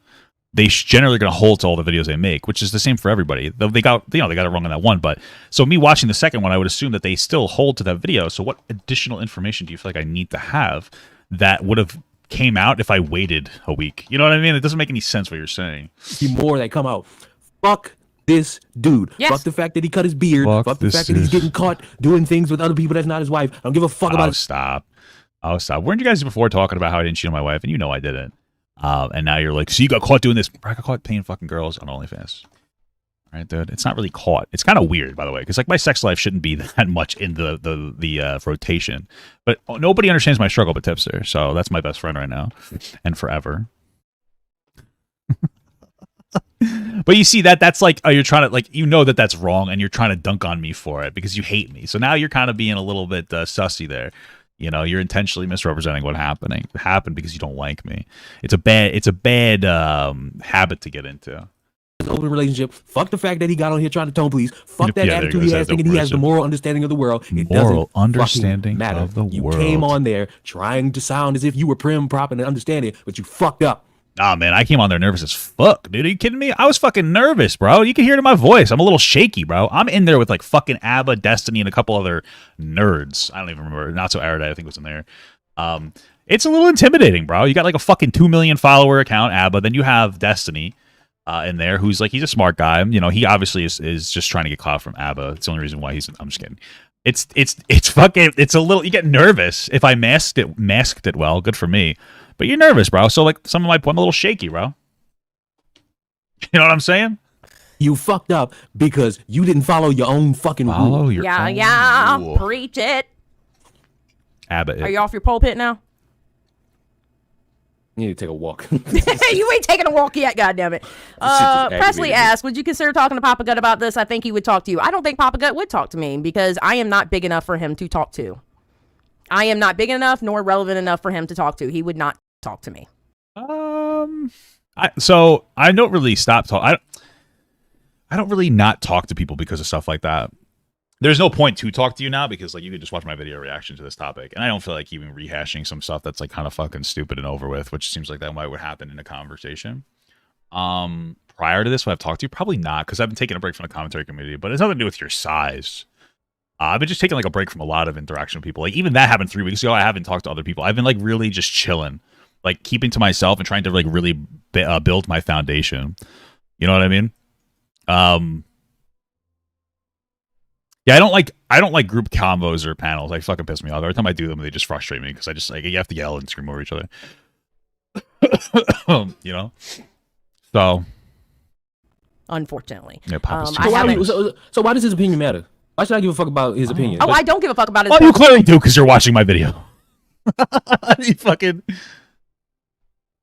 They generally going to hold to all the videos they make, which is the same for everybody. They got it wrong on that one, but so me watching the second one, I would assume that they still hold to that video. So what additional information do you feel like I need to have that would have came out if I waited a week? You know what I mean? It doesn't make any sense what you're saying. More that come out. Fuck this dude. Yes. Fuck the fact that he cut his beard. Fuck the fact that he's getting caught doing things with other people that's not his wife. I don't give a fuck about it. Stop. Weren't you guys before talking about how I didn't cheat on my wife? And you know I didn't. And now you're like, so you got caught doing this. I got caught paying fucking girls on OnlyFans. All right, dude. It's not really caught. It's kind of weird, by the way, because like my sex life shouldn't be that much in the rotation. But nobody understands my struggle but Tipster. So that's my best friend right now and forever. But you see that's like, you're trying to like, you know that's wrong and you're trying to dunk on me for it because you hate me. So now you're kind of being a little bit sussy there. You know, you're intentionally misrepresenting what happened because you don't like me. It's a bad habit to get into. Open relationship. Fuck the fact that he got on here trying to tone police. Fuck that attitude he has, thinking he has the moral understanding of the world. It moral doesn't understanding matter. of the you world. You came on there trying to sound as if you were prim, proper, and understanding, but you fucked up. Nah, man, I came on there nervous as fuck, dude. Are you kidding me? I was fucking nervous, bro. You can hear it in my voice. I'm a little shaky, bro. I'm in there with like fucking ABBA, Destiny, and a couple other nerds. I don't even remember. Not So Erudite, I think was in there. It's a little intimidating, bro. You got like a fucking 2 million follower account, ABBA. Then you have Destiny in there, who's like, he's a smart guy. You know, he obviously is just trying to get clout from ABBA. It's the only reason why I'm just kidding. It's fucking, it's a little, you get nervous. If I masked it well, good for me. But you're nervous, bro. So like I'm a little shaky, bro. You know what I'm saying? You fucked up because you didn't follow your own fucking rule. Yeah, preach it. ABBA. Are you off your pulpit now? You need to take a walk. You ain't taking a walk yet, goddammit. Presley asked, would you consider talking to Papa Gut about this? I think he would talk to you. I don't think Papa Gut would talk to me because I am not big enough for him to talk to. I am not big enough nor relevant enough for him to talk to. He would not talk to me. So I don't really stop talking. I don't really not talk to people because of stuff like that. There's no point to talk to you now because like you could just watch my video reaction to this topic, and I don't feel like even rehashing some stuff that's like kind of fucking stupid and over with, which seems like that might would happen in a conversation. Prior to this, when I've talked to you, probably not, because I've been taking a break from the commentary community, but it's nothing to do with your size. I've been just taking like a break from a lot of interaction with people. Like even that happened 3 weeks ago. I haven't talked to other people. I've been like really just chilling, like keeping to myself and trying to like really build my foundation. You know what I mean? Yeah, I don't like group combos or panels. They fucking piss me off. Every time I do them, they just frustrate me because I just like you have to yell and scream over each other. You know? So unfortunately. Yeah, so why does his opinion matter? Why should I give a fuck about his opinion? Oh, I don't give a fuck about his opinion. Well, you clearly do because you're watching my video. You fucking...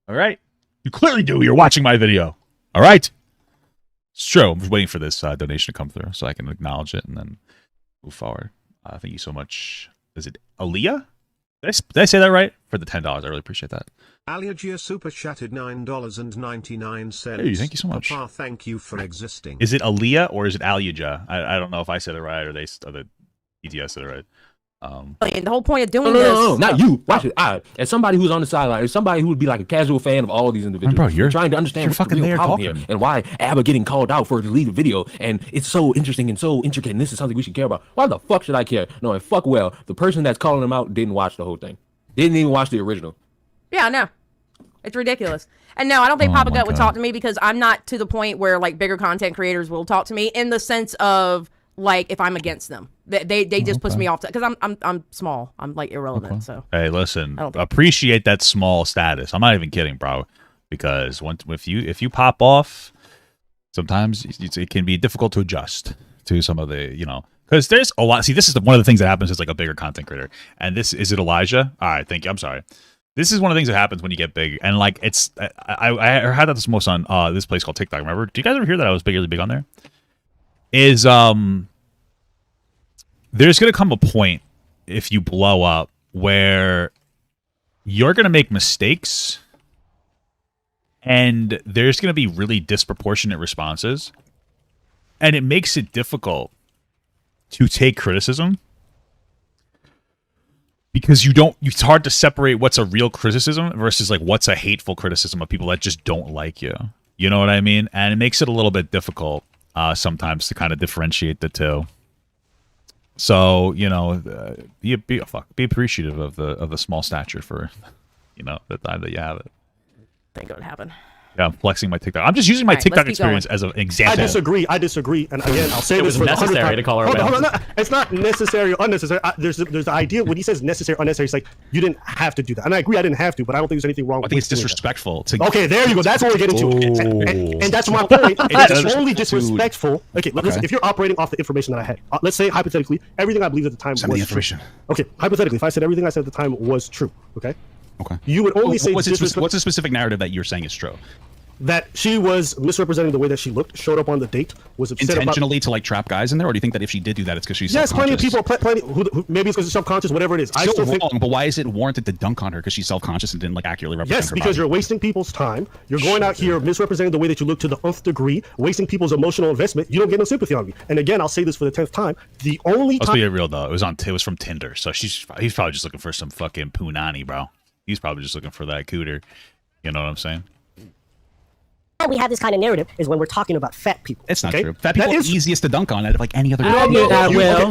All right. You clearly do. You're watching my video. All right. It's true. I'm just waiting for this donation to come through so I can acknowledge it and then move forward. Thank you so much. Is it Aaliyah? Did I say that right? For the $10. I really appreciate that. Aliagia super chatted $9.99. Hey, thank you so much. Papa, thank you for existing. Is it Aaliyah or is it Aliaja? I don't know if I said it right or the ETS said it right. The whole point of doing no, not you. Watch it. As somebody who's on the sideline, as somebody who would be like a casual fan of all of these individuals, bro, you're trying to understand what's the real problem here and why ABBA getting called out for a deleted video, and it's so interesting and so intricate, and this is something we should care about. Why the fuck should I care? No, and fuck well, the person that's calling them out didn't watch the whole thing. Didn't even watch the original. Yeah, no. It's ridiculous. And no, I don't think Papa Gut would talk to me because I'm not to the point where like bigger content creators will talk to me in the sense of like if I'm against them. They just push me off because I'm small. I'm like irrelevant. Okay. So hey, listen, appreciate that small status. I'm not even kidding, bro. Because if you pop off, sometimes it can be difficult to adjust to some of the because there's a lot. See, this is one of the things that happens as like a bigger content creator. And is it Elijah? All right, thank you. I'm sorry. This is one of the things that happens when you get big, and like it's I had that this most on this place called TikTok. Remember? Do you guys ever hear that I was really big on there? There's gonna come a point if you blow up where you're going to make mistakes and there's going to be really disproportionate responses, and it makes it difficult to take criticism because it's hard to separate what's a real criticism versus like what's a hateful criticism of people that just don't like you. You know what I mean? And it makes it a little bit difficult sometimes to kind of differentiate the two. So, you know, be appreciative of the small stature for, you know, the time that you have it. Think it would happen. Yeah, I'm flexing my TikTok. I'm just using my TikTok experience as an example. I disagree. And again, I'll say it this was for necessary to call her hold on, no, it's not necessary or unnecessary. There's the idea when he says necessary or unnecessary, it's like you didn't have to do that. And I agree, I didn't have to, but I don't think there's anything wrong. I think it's disrespectful. Okay, there you go. That's what we're getting to. And that's my point. It's only disrespectful. Okay, listen, if you're operating off the information that I had, let's say hypothetically, everything I believed at the time was information. True. Okay, hypothetically, if I said everything I said at the time was true, okay? Okay. You would only say what's the specific narrative that you're saying is true? That she was misrepresenting the way that she looked, showed up on the date, was upset intentionally to like trap guys in there, or do you think that if she did do that, it's because she's yes, plenty of people, plenty who maybe it's because she's self-conscious, whatever it is. I still think, but why is it warranted to dunk on her because she's self-conscious and didn't like accurately represent her yes, because body? you're wasting people's time. You're going out here misrepresenting the way that you look to the nth degree, wasting people's emotional investment. You don't get no sympathy on me. And again, I'll say this for the 10th time. The only Let's be real though. It was from Tinder, so he's probably just looking for some fucking punani, bro. He's probably just looking for that cooter. You know what I'm saying? We have this kind of narrative is when we're talking about fat people. It's not true. Fat people are easiest to dunk on out of like any other. Are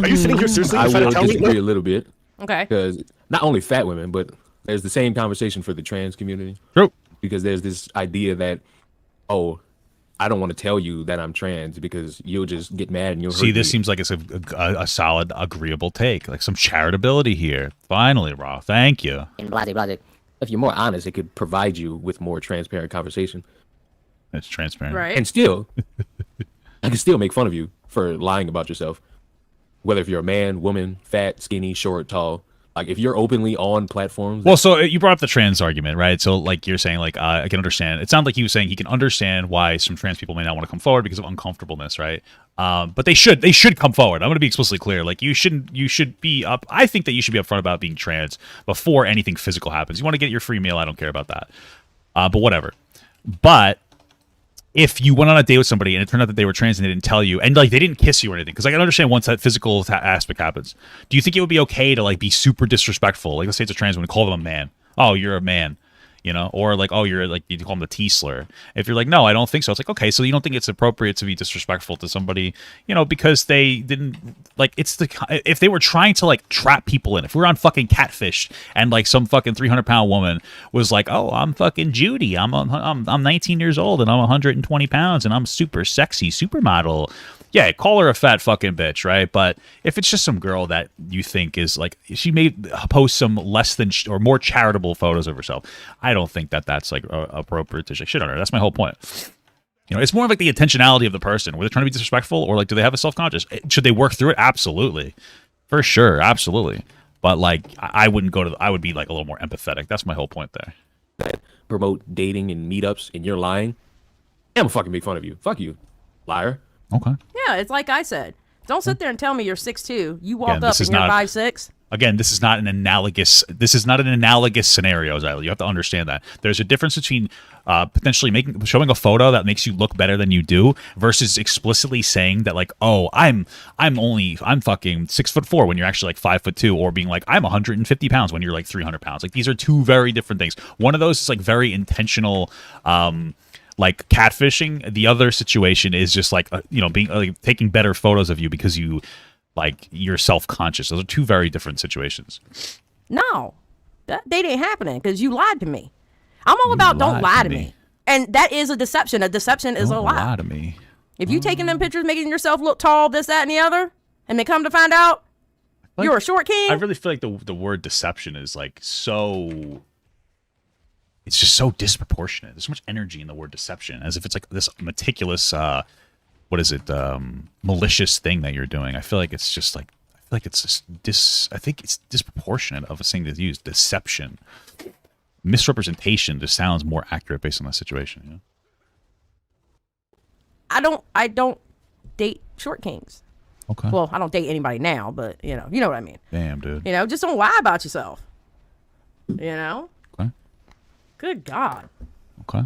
you sitting here seriously? I will disagree a little bit. Okay. Because not only fat women, but there's the same conversation for the trans community. True. Because there's this idea that, oh, I don't want to tell you that I'm trans because you'll just get mad and you'll hurt See, this me. seems like it's a solid, agreeable take. Like some charitability here. Finally, Raw. Thank you. And blase, blase. If you're more honest, it could provide you with more transparent conversation. It's transparent. Right. And still, I can still make fun of you for lying about yourself. Whether if you're a man, woman, fat, skinny, short, tall. Like if you're openly on platforms. Well, so you brought up the trans argument, right? So like you're saying, like I can understand. It sounded like he was saying he can understand why some trans people may not want to come forward because of uncomfortableness, right? But they should come forward. I'm going to be explicitly clear. Like you should be up. I think that you should be upfront about being trans before anything physical happens. You want to get your free meal? I don't care about that. But whatever. But if you went on a date with somebody and it turned out that they were trans and they didn't tell you, and like they didn't kiss you or anything, because I can understand once that physical aspect happens. Do you think it would be okay to like be super disrespectful? Like let's say it's a trans woman, call them a man. Oh, you're a man, you know, or like, oh, you're like, you call them the T slur. If you're like, no, I don't think so. It's like, okay, so you don't think it's appropriate to be disrespectful to somebody, you know, because they didn't like, if they were trying to like trap people in, if we were on fucking Catfish and like some fucking 300-pound woman was like, oh, I'm fucking Judy. I'm 19 years old and I'm 120 pounds and I'm super sexy, supermodel. Yeah, call her a fat fucking bitch, right? But if it's just some girl that you think is like, she may post some less than or more charitable photos of herself, I don't think that that's like appropriate to shit on her. That's my whole point. You know, it's more of like the intentionality of the person. Were they trying to be disrespectful, or like, do they have a self-conscious? Should they work through it? Absolutely, for sure, absolutely. But like, I wouldn't go to. I would be like a little more empathetic. That's my whole point there. That promote dating and meetups, and you're lying. I'm gonna fucking make fun of you. Fuck you, liar. Okay. Yeah, it's like I said. Don't sit there and tell me you're 6'2". You walk Again, up and you're 5'6". Again, this is not an analogous. This is not an analogous scenario, Zyla. You have to understand that there's a difference between potentially showing a photo that makes you look better than you do versus explicitly saying that like, oh, I'm fucking 6'4" when you're actually like 5'2", or being like I'm 150 pounds when you're like 300 pounds. Like these are two very different things. One of those is like very intentional. Like catfishing. The other situation is just like you know, being like taking better photos of you because you're self-conscious. Those are two very different situations. No, that date ain't happening because you lied to me. I'm all about don't lie to me. And that is a deception. A deception is a lie. Lie to me. If you taking them pictures, making yourself look tall, this, that, and the other, and they come to find out you're a short king. I really feel like the word deception is like so. It's just so disproportionate. There's so much energy in the word deception, as if it's like this meticulous, malicious thing that you're doing. I feel like it's just like, I think it's disproportionate of a thing to use. Deception, misrepresentation just sounds more accurate based on the situation. You know? I don't date short kings. Okay. Well, I don't date anybody now, but you know what I mean. Damn, dude. You know, just don't lie about yourself. You know? Okay. Good God. Okay.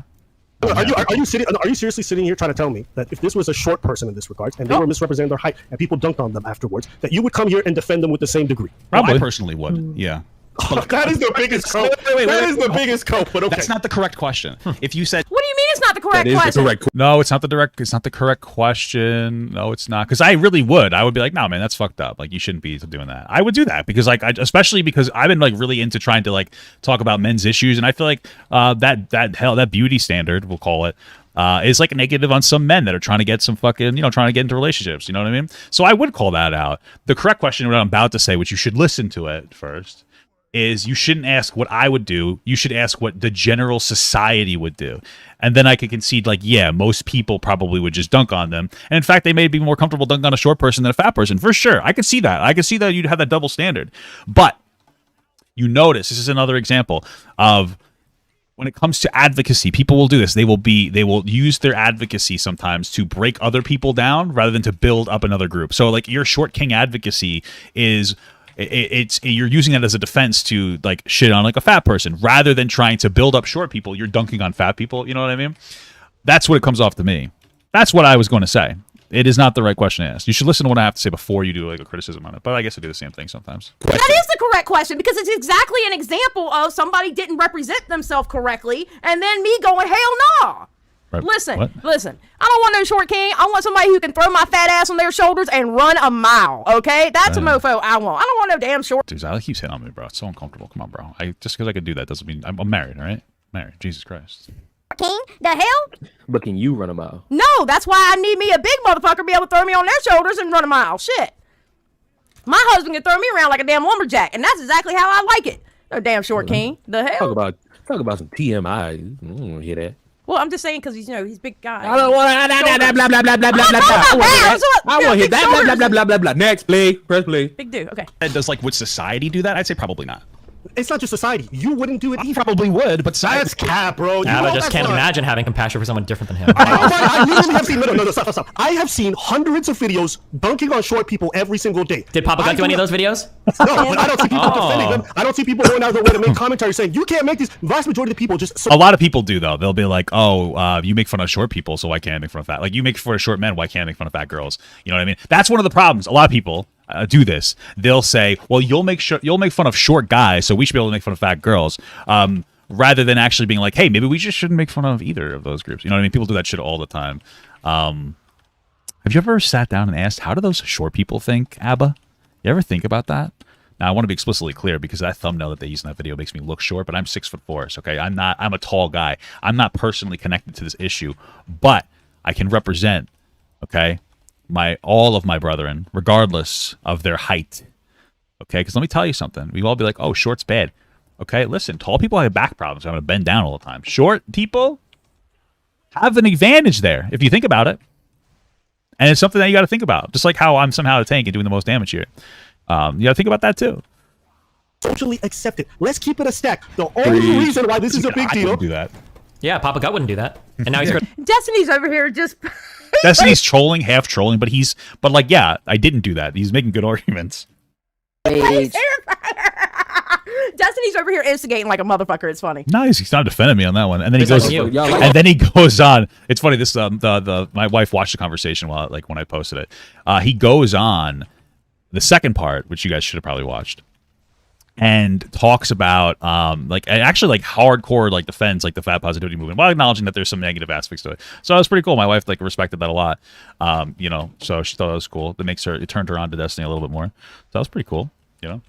Are you seriously sitting here trying to tell me that if this was a short person in this regard and they were misrepresenting their height and people dunked on them afterwards, that you would come here and defend them with the same degree? Probably. I personally would. Yeah. That is the biggest cope. That is the biggest cope. But okay, that's not the correct question. If you said, what do you mean it's not the correct question? No, it's not the correct question. No, it's not. Because I really would. I would be like, no, man, that's fucked up. Like, you shouldn't be doing that. I would do that because, like, especially because I've been like really into trying to like talk about men's issues, and I feel like that beauty standard, we'll call it, is like negative on some men that are trying to get some fucking, trying to get into relationships. You know what I mean? So I would call that out. The correct question, what I'm about to say, which you should listen to it first, is you shouldn't ask what I would do. You should ask what the general society would do. And then I could concede, like, yeah, most people probably would just dunk on them. And in fact, they may be more comfortable dunking on a short person than a fat person. For sure. I could see that. I could see that you'd have that double standard. But you notice, this is another example of when it comes to advocacy, people will do this. They will use their advocacy sometimes to break other people down rather than to build up another group. So like your short king advocacy is... you're using that as a defense to like shit on like a fat person rather than trying to build up short people. You're dunking on fat people. You know what I mean? That's what it comes off to me. That's what I was going to say. It is not the right question to ask. You should listen to what I have to say before you do like a criticism on it. But I guess I do the same thing sometimes. That is the correct question because it's exactly an example of somebody didn't represent themselves correctly and then me going, hell no. Right. Listen. I don't want no short king. I want somebody who can throw my fat ass on their shoulders and run a mile. Okay, that's a mofo I want. I don't want no damn short. Dude, Alex keeps hitting on me, bro. It's so uncomfortable. Come on, bro. Just because I could do that doesn't mean I'm married. All right, married. Jesus Christ. King, the hell? But can you run a mile? No, that's why I need me a big motherfucker to be able to throw me on their shoulders and run a mile. Shit. My husband can throw me around like a damn lumberjack, and that's exactly how I like it. No damn short king. The hell? Talk about some TMI. I don't want to hear that. Well, I'm just saying because he's he's a big guy. I don't want to blah blah blah blah blah blah blah. I want to hear that blah blah blah blah blah blah. Next, play. Press play. Big dude. Okay. Does like would society do that? I'd say probably not. It's not just society. You wouldn't do it either. Probably would, but that's cap, bro. I just can't imagine having compassion for someone different than him. I literally have seen no, stop. I have seen hundreds of videos dunking on short people every single day. Did Papa Gut do any of those videos? No, but I don't see people defending them. I don't see people going out of their way to make commentary saying you can't make these. Vast majority of the people just. A lot of people do though. They'll be like, "Oh, you make fun of short people, so why can't I make fun of fat? Like you make fun of short men, why can't I make fun of fat girls? You know what I mean? That's one of the problems. A lot of people do this. They'll say, "Well, you'll make fun of short guys, so we should be able to make fun of fat girls." Rather than actually being like, "Hey, maybe we just shouldn't make fun of either of those groups." You know what I mean? People do that shit all the time. Have you ever sat down and asked, "How do those short people think, Abba?" You ever think about that? Now, I want to be explicitly clear because that thumbnail that they use in that video makes me look short, but I'm 6'4", so okay? I'm a tall guy. I'm not personally connected to this issue, but I can represent, okay, all of my brethren, regardless of their height. Okay, because let me tell you something. We all be like, "Oh, short's bad." Okay, listen, tall people have back problems. I'm going to bend down all the time. Short people have an advantage there, if you think about it. And it's something that you got to think about. Just like how I'm somehow a tank and doing the most damage here. You got to think about that too. Socially accepted. Let's keep it a stack. The only reason why this is a big deal. I wouldn't do that. Yeah, Papa Gut wouldn't do that. And now he's Destiny's over here just. Destiny's trolling, half trolling, but like, yeah, I didn't do that. He's making good arguments. Destiny's over here instigating like a motherfucker. It's funny. Nice. He's not defending me on that one. And then he goes, and then he goes on. It's funny. This my wife watched the conversation when I posted it. He goes on the second part, which you guys should have probably watched, and talks about actually hardcore defends the fat positivity movement while acknowledging that there's some negative aspects to it. So that was pretty cool. My wife respected that a lot. So she thought it was cool. It turned her on to Destiny a little bit more. So that was pretty cool. Come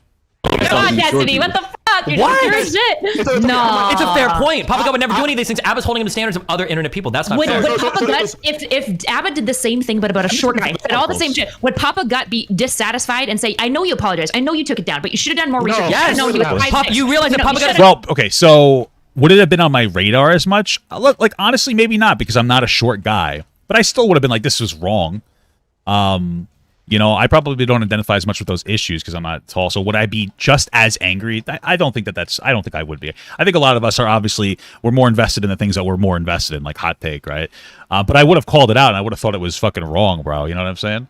on, Destiny. What the fuck? You're What? just shit. No. It's a fair point. Papa Gut would never do any of these things. Abba's holding him to standards of other internet people. That's not Would fair. Papa Gut, if Abba did the same thing but about a short guy, said all the same shit, would Papa Gut be dissatisfied and say, "I know you apologize. I know you took it down, but you should have done more research. Yes. No, You realize that Papa Gut. Well, okay, so would it have been on my radar as much? Honestly, maybe not because I'm not a short guy, but I still would have been like, this was wrong. I probably don't identify as much with those issues because I'm not tall. So would I be just as angry? I don't think I don't think I would be. I think a lot of us are we're more invested in the things that we're more invested in, like hot take, right? But I would have called it out and I would have thought it was fucking wrong, bro. You know what I'm saying?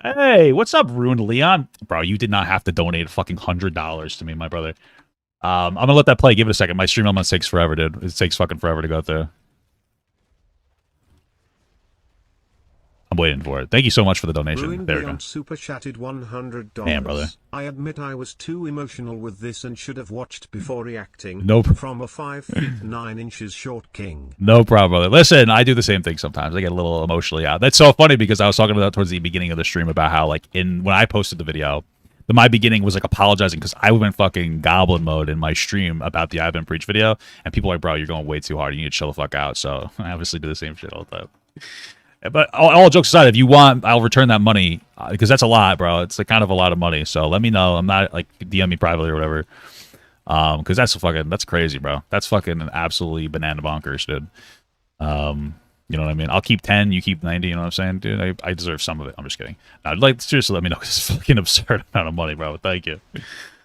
Hey, what's up, Ruined Leon? Bro, you did not have to donate fucking $100 to me, my brother. I'm gonna let that play. Give it a second. My stream almost takes forever, dude. It takes fucking forever to go through. I'm waiting for it. Thank you so much for the donation. Ruined There we go. Beyond super chatted $100. Damn, brother. I admit I was too emotional with this and should have watched before reacting. Nope. From a 5 feet 9 inches short king. No problem, brother. Listen, I do the same thing sometimes. I get a little emotionally out. That's so funny because I was talking about that towards the beginning of the stream about how, like, when I posted the video, my beginning was like apologizing because I went fucking goblin mode in my stream about the I've Been Preach video, and people were like, bro, you're going way too hard. You need to chill the fuck out. So I obviously do the same shit all the time. But all jokes aside, if you want, I'll return that money because that's a lot, bro. It's like kind of a lot of money. So let me know. I'm not like DM me privately or whatever. Because that's crazy, bro. That's fucking absolutely banana bonkers, dude. You know what I mean? I'll keep 10, you keep 90. You know what I'm saying, dude? I deserve some of it. I'm just kidding. No, like seriously, let me know because it's fucking absurd amount of money, bro. Thank you.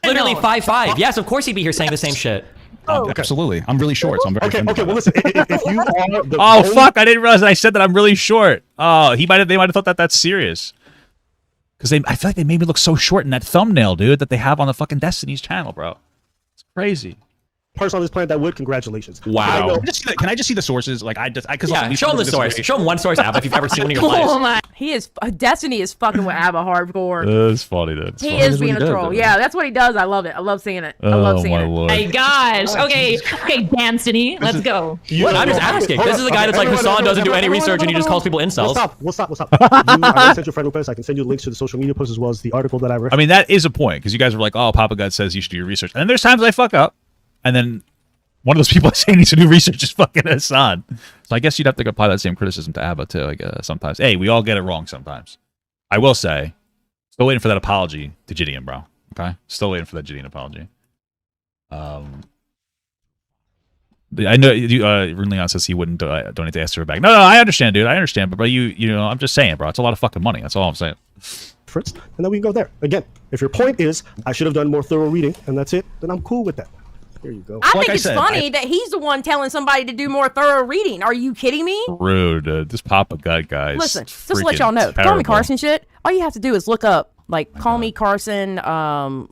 Literally 5'5". Yes, of course he'd be here saying the same shit. Absolutely. I'm really short, so I'm very Okay, well, listen, if you are the Oh, fuck, I didn't realize I said that I'm really short. Oh, they might have thought that that's serious. Because I feel like they made me look so short in that thumbnail, dude, that they have on the fucking Destiny's channel, bro. It's crazy. person on this planet that would, congratulations. Wow. Can I just see the sources? Like, show him the source. Show him one source, Abba, if you've ever seen one in your life. Oh my. He is, Destiny is fucking with Abba hardcore. It's funny, dude. It's He funny. is being a troll. Yeah, that's what he does. I love it. I love seeing it. I love seeing it. Lord. My gosh. Okay, Destiny, let's go. I'm just asking. This is a guy that's like, Hassan doesn't do any research and he just calls people incels. We'll stop. I sent you a friend request. I can send you links to the social media posts as well as the article that I read. I mean, that is a point because you guys were like, "Oh, Papa God says you should do your research," and then there's times I fuck up, and then one of those people I say needs to do research is fucking Hassan. So I guess you'd have to apply that same criticism to Abba too. I guess sometimes. Hey, we all get it wrong sometimes. I will say, still waiting for that apology to Gideon, bro. Okay, still waiting for that Gideon apology. I know Rune Leon says he wouldn't donate to Esther back. No, I understand, dude. I understand, but bro, you know, I'm just saying, bro. It's a lot of fucking money. That's all I'm saying. And then we can go there. Again, if your point is I should have done more thorough reading and that's it, then I'm cool with that. Here you go. I think it's funny that he's the one telling somebody to do more thorough reading. Are you kidding me? Rude. This Papa God guy. Listen, just to let y'all know, Call Me Carson shit. All you have to do is look up like Call Me Carson,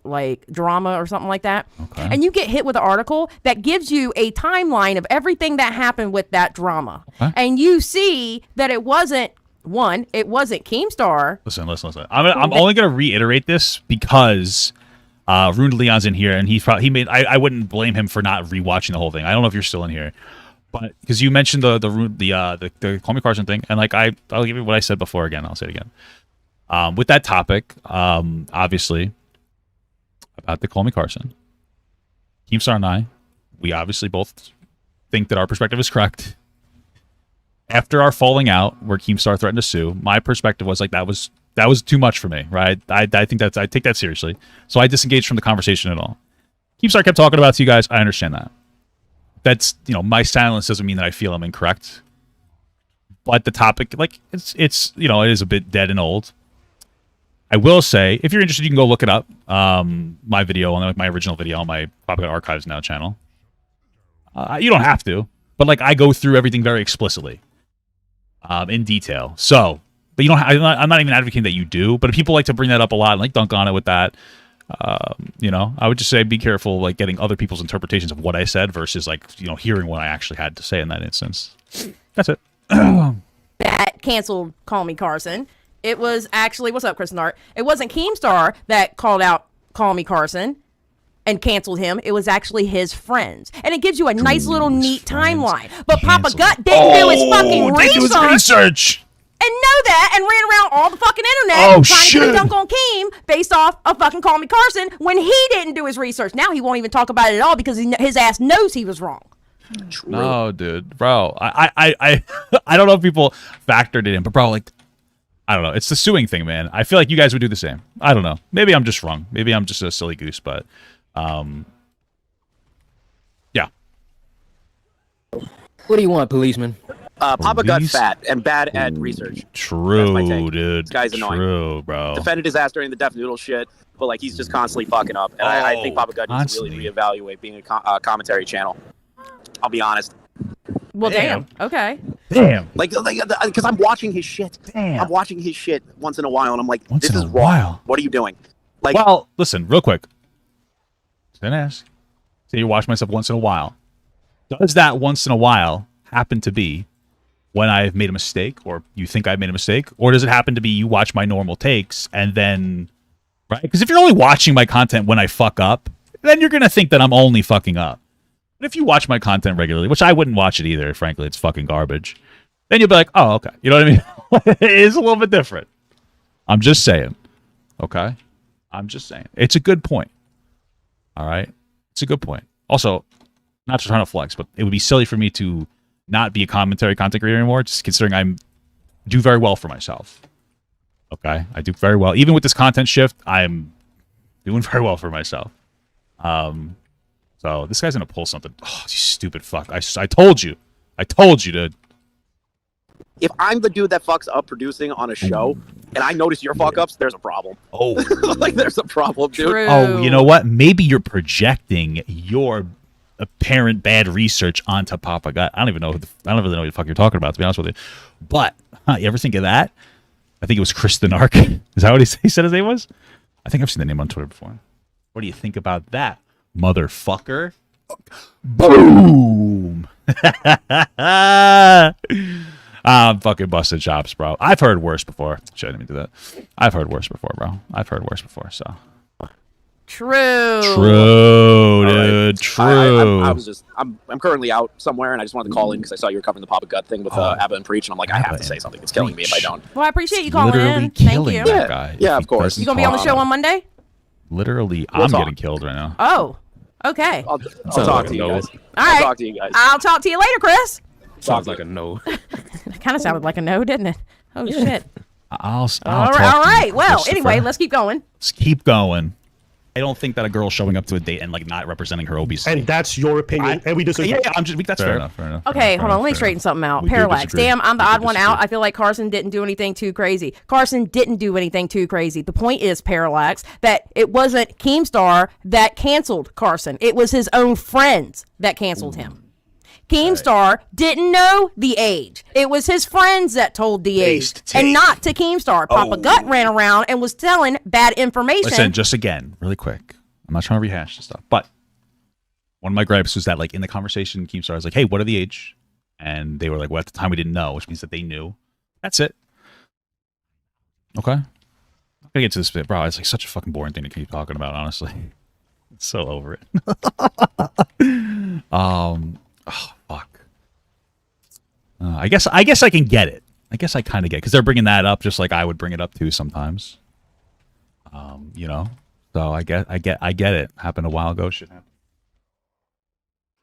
like drama or something like that, and you get hit with an article that gives you a timeline of everything that happened with that drama, and you see that it wasn't. One, it wasn't Keemstar. Listen. I'm only gonna reiterate this because Rune Leon's in here, and he made. I wouldn't blame him for not rewatching the whole thing. I don't know if you're still in here, but because you mentioned the Call Me Carson thing, and like I'll give you what I said before again. I'll say it again. With that topic, obviously about the Call Me Carson, Keemstar and we obviously both think that our perspective is correct. After our falling out, where Keemstar threatened to sue, my perspective was like that was too much for me, right? I think I take that seriously, so I disengaged from the conversation at all. Keemstar kept talking about it to you guys. I understand that. That's my silence doesn't mean that I feel I'm incorrect, but the topic, like it's it is a bit dead and old. I will say, if you're interested, you can go look it up. My video on my original video on my Papa God Archives Now channel. You don't have to, but like I go through everything very explicitly. In detail. So, but you don't. I'm not even advocating that you do. But if people like to bring that up a lot and like dunk on it with that, I would just say be careful, like getting other people's interpretations of what I said versus like hearing what I actually had to say in that instance. That's it. That canceled Call Me Carson. It was actually what's up, Chris and Art. It wasn't Keemstar that called out Call Me Carson and canceled him. It was actually his friends, and it gives you a nice little neat timeline. But Papa Gut didn't do his fucking research and know that, and ran around all the fucking internet trying to get a dunk on Keem based off of fucking Call Me Carson when he didn't do his research. Now he won't even talk about it at all because his ass knows he was wrong. No, dude, bro, I don't know if people factored it in, but bro, like, I don't know. It's the suing thing, man. I feel like you guys would do the same. I don't know. Maybe I'm just wrong. Maybe I'm just a silly goose, but. Yeah. What do you want, policeman? Papa got fat and bad at research. True, dude. This guy's annoying. True, bro. Defended his ass during the Deaf Noodle shit, but like he's just constantly fucking up. And I think Papa Gut needs to really reevaluate being a commentary channel. I'll be honest. Well, damn. Okay. Damn. Like, because I'm watching his shit. Damn. I'm watching his shit once in a while, and I'm like, this is wrong. While. What are you doing? Like, well, listen, real quick. Then ask. say you watch myself once in a while. Does that once in a while happen to be when I've made a mistake, or you think I've made a mistake, or does it happen to be you watch my normal takes and then, right? Because if you're only watching my content when I fuck up, then you're gonna think that I'm only fucking up. But if you watch my content regularly, which I wouldn't watch it either, frankly, it's fucking garbage, then you'll be like, oh, okay. You know what I mean? It is a little bit different. I'm just saying. Okay? I'm just saying. It's a good point. All right? It's a good point. Also, not just trying to flex, but it would be silly for me to not be a commentary content creator anymore, just considering I do very well for myself. Okay? I do very well. Even with this content shift, I'm doing very well for myself. So this guy's gonna pull something. Oh, you stupid fuck. I told you. I told you, dude. If I'm the dude that fucks up producing on a show and I notice your fuck ups, there's a problem. Oh. Like, there's a problem, dude. True. Oh, you know what? Maybe you're projecting your apparent bad research onto Papa Gut. I don't really know what the fuck you're talking about, to be honest with you. But you ever think of that? I think it was Chris the Narc. Is that what he said his name was? I think I've seen the name on Twitter before. What do you think about that, motherfucker? Boom! I'm fucking busted chops, bro. I've heard worse before. Shouldn't even do that. I've heard worse before, bro. I've heard worse before, so. True. True, All dude. right. True. I was just, I'm currently out somewhere, and I just wanted to call in because I saw you were covering the Papa Gut thing with Abba and Preach, and I'm like, I have to say something. It's killing me if I don't. Well, I appreciate you calling Literally in. Thank killing you. that guy. Yeah, if of he course. doesn't You gonna be on the talk. show on Monday? Literally, We'll I'm talk. getting killed right now. Oh, okay. I'll talk to you guys. All I'll right. talk to you guys. I'll talk to you later, Chris. Sounds like a no. That kind of sounded like a no, didn't it? Oh shit. I'll All talk right. All to you, right. Well, anyway, Christopher. let's keep going. Let's keep going. I don't think that a girl showing up to a date and like not representing her obesity. And that's your opinion, and we disagree. Yeah, I'm just. That's fair enough. Fair enough. Okay, hold on. Let me straighten something out. We do Parallax. disagree. Damn, I'm the We do odd one out. disagree. I feel like Carson didn't do anything too crazy. Carson didn't do anything too crazy. The point is, Parallax, that it wasn't Keemstar that canceled Carson. It was his own friends that canceled him. Keemstar didn't know the age. It was his friends that told the age, and not to Keemstar. Papa Gut ran around and was telling bad information. Listen, just again, really quick. I'm not trying to rehash this stuff, but one of my gripes was that, like, in the conversation, Keemstar was like, "Hey, what are the age?" And they were like, "Well, at the time we didn't know," which means that they knew. That's it. Okay. I'm gonna get to this bit, bro. It's like such a fucking boring thing to keep talking about. Honestly, it's so over it. Oh fuck. I guess I can get it. I guess I kind of get it because they're bringing that up just like I would bring it up too sometimes. You know. So I get it. Happened a while ago. Shit happened.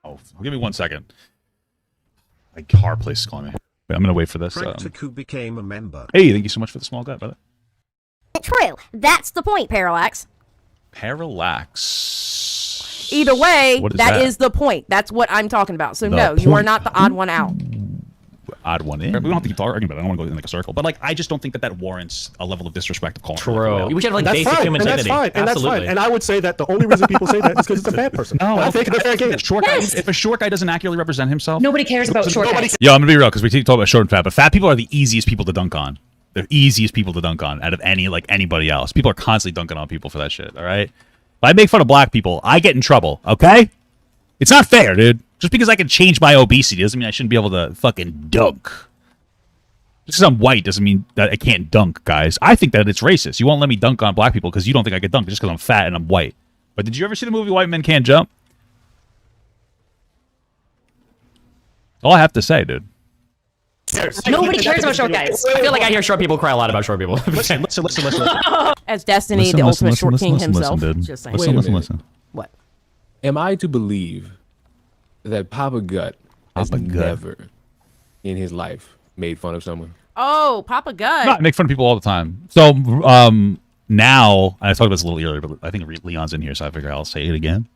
Oh, give me 1 second. My hard place is calling me. Wait, I'm gonna wait for this. Practicu became a member. Hey, thank you so much for the small gut, brother. True. That's the point, Parallax. Parallax. Either way, What is that is the point. That's what I'm talking about. So The no, you are point. not the odd one out. Odd one in. We don't have to keep arguing about it. I don't want to go in like a circle. But like, I just don't think that warrants a level of disrespect of calling. True. We should have like That's basic fine, human and that's dignity. fine, and that's Absolutely. fine. And I would say that the only reason people say that is because it's a bad person. No, I think it's a fair game. If a short guy doesn't accurately represent himself, Nobody cares about short guys. Yo, I'm gonna be real because we keep talking about short and fat, but fat people are the easiest people to dunk on. They're easiest people to dunk on out of anybody else. People are constantly dunking on people for that shit. All right. If I make fun of black people, I get in trouble. Okay. It's not fair, dude. Just because I can change my obesity doesn't mean I shouldn't be able to fucking dunk. Just because I'm white doesn't mean that I can't dunk, guys. I think that it's racist. You won't let me dunk on black people because you don't think I can dunk just because I'm fat and I'm white. But did you ever see the movie White Men Can't Jump? All I have to say, dude. Nobody cares about short guys. I feel like I hear short people cry a lot about short people. Listen. As Destiny, the ultimate short king himself. Just saying. Wait a minute. What? Am I to believe that Papa Gut has never in his life made fun of someone? Oh, Papa Gut. No, I make fun of people all the time. So now, and I talked about this a little earlier, but I think Leon's in here, so I figure I'll say it again.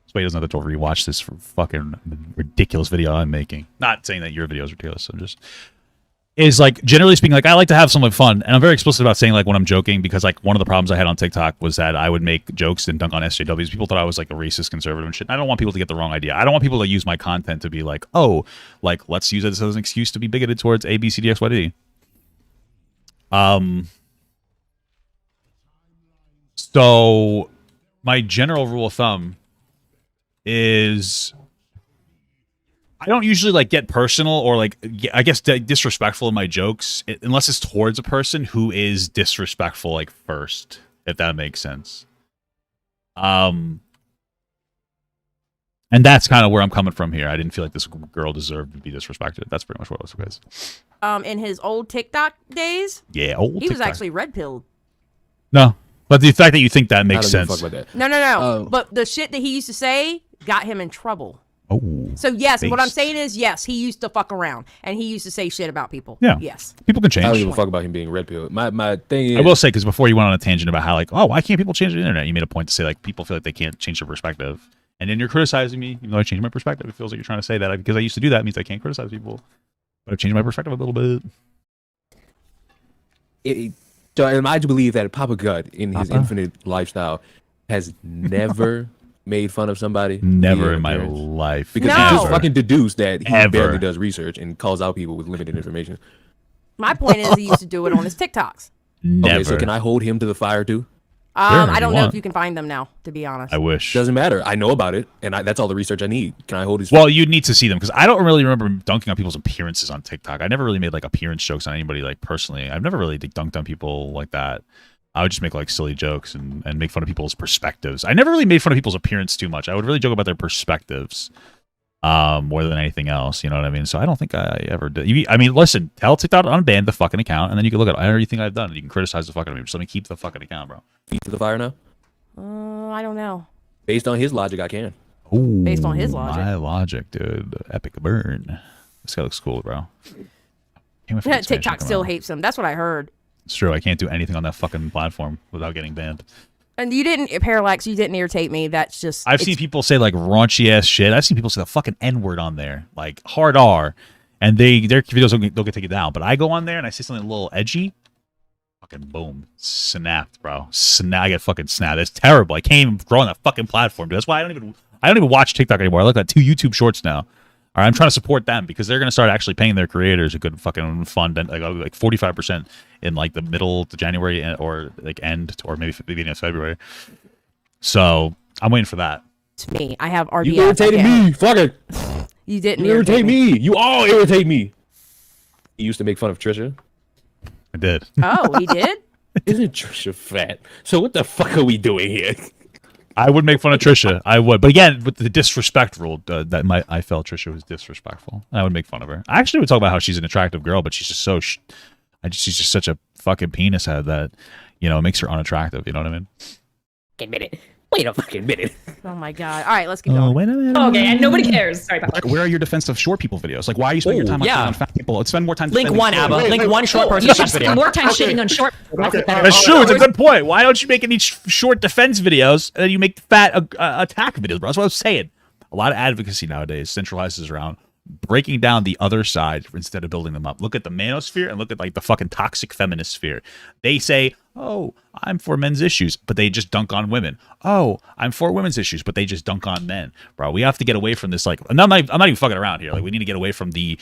So he doesn't have to rewatch this fucking ridiculous video I'm making. Not saying that your video is ridiculous. I'm just is like generally speaking, like I like to have some fun, and I'm very explicit about saying like when I'm joking because like one of the problems I had on TikTok was that I would make jokes and dunk on SJWs. People thought I was like a racist conservative and shit. And I don't want people to get the wrong idea. I don't want people to use my content to be like, oh, like let's use it as an excuse to be bigoted towards A, B, C, D, X, Y, D. So my general rule of thumb is I don't usually like get personal or like I guess disrespectful in my jokes unless it's towards a person who is disrespectful like first, if that makes sense. And that's kind of where I'm coming from here. I didn't feel like this girl deserved to be disrespected. That's pretty much what it was. In his old TikTok days, yeah, old. He was actually red pilled. No, but the fact that you think that makes sense. No. But the shit that he used to say got him in trouble. Oh. So yes, what I'm saying is yes, he used to fuck around and he used to say shit about people. Yeah. Yes. People can change. I don't give a fuck about him being red pill. My thing is, I will say, because before you went on a tangent about how like, oh, why can't people change the internet? You made a point to say like people feel like they can't change their perspective, and then you're criticizing me, even though I changed my perspective. It feels like you're trying to say that because I used to do that means I can't criticize people, but I've changed my perspective a little bit. So am I to believe that Papa God in his infinite lifestyle has never made fun of somebody? Never in my life. Because he just fucking deduced that he barely does research and calls out people with limited information. My point is he used to do it on his TikToks. Never. Okay, so can I hold him to the fire too? I don't know if you can find them now, to be honest. I wish. Doesn't matter. I know about it, and that's all the research I need. Can I hold his? Well, you need to see them because I don't really remember dunking on people's appearances on TikTok. I never really made like appearance jokes on anybody like personally. I've never really dunked on people like that. I would just make like silly jokes and make fun of people's perspectives. I never really made fun of people's appearance too much. I would really joke about their perspectives more than anything else. You know what I mean? So I don't think I ever did. I mean, listen, tell TikTok to unban the fucking account, and then you can look at everything I've done, and you can criticize the fucking me. Just let me keep the fucking account, bro. Feet to the fire now? I don't know. Based on his logic, I can. Ooh, based on his logic. My logic, dude. Epic burn. This guy looks cool, bro. TikTok still hates him. That's what I heard. It's true. I can't do anything on that fucking platform without getting banned. And you didn't, Parallax, you didn't irritate me. That's just... I've seen people say like raunchy ass shit. I've seen people say the fucking N-word on there. Like hard R. And their videos don't get taken down. But I go on there and I say something a little edgy. Fucking boom. Snapped, bro. I get fucking snapped. That's terrible. I can't even grow on that fucking platform, dude. That's why I don't even watch TikTok anymore. I look at 2 YouTube shorts now. All right, I'm trying to support them because they're gonna start actually paying their creators a good fucking fund, and like 45% in like the middle to January or like end or maybe beginning of February. So I'm waiting for that. It's me. I have RBS. You irritated me. Fuck it. You didn't irritate me. You all irritate me. You used to make fun of Trisha. I did. Oh, he did? Isn't Trisha fat? So what the fuck are we doing here? I would make fun of Trisha. I would, but again, with the disrespect rule, I felt Trisha was disrespectful. I would make fun of her. I actually would talk about how she's an attractive girl, but she's just so, she's just such a fucking penis head that, you know, it makes her unattractive. You know what I mean? Admit it. Wait a fucking minute. Oh my god! All right, let's keep going. Wait a minute. Okay, and nobody cares. Sorry, Papa. Where are your defense of short people videos? Like, why are you spending your time on fat people? Let's spend more time. Link one, Abba. Link one short person. You should spend more time shitting on short. That's true. It's a good point. Why don't you make any short defense videos and you make fat attack videos, bro? That's what I was saying. A lot of advocacy nowadays centralizes around breaking down the other side instead of building them up. Look at the manosphere and look at like the fucking toxic feminist sphere. They say, oh, I'm for men's issues, but they just dunk on women. Oh, I'm for women's issues, but they just dunk on men. Bro, we have to get away from this. Like, I'm not even fucking around here. Like, we need to get away from the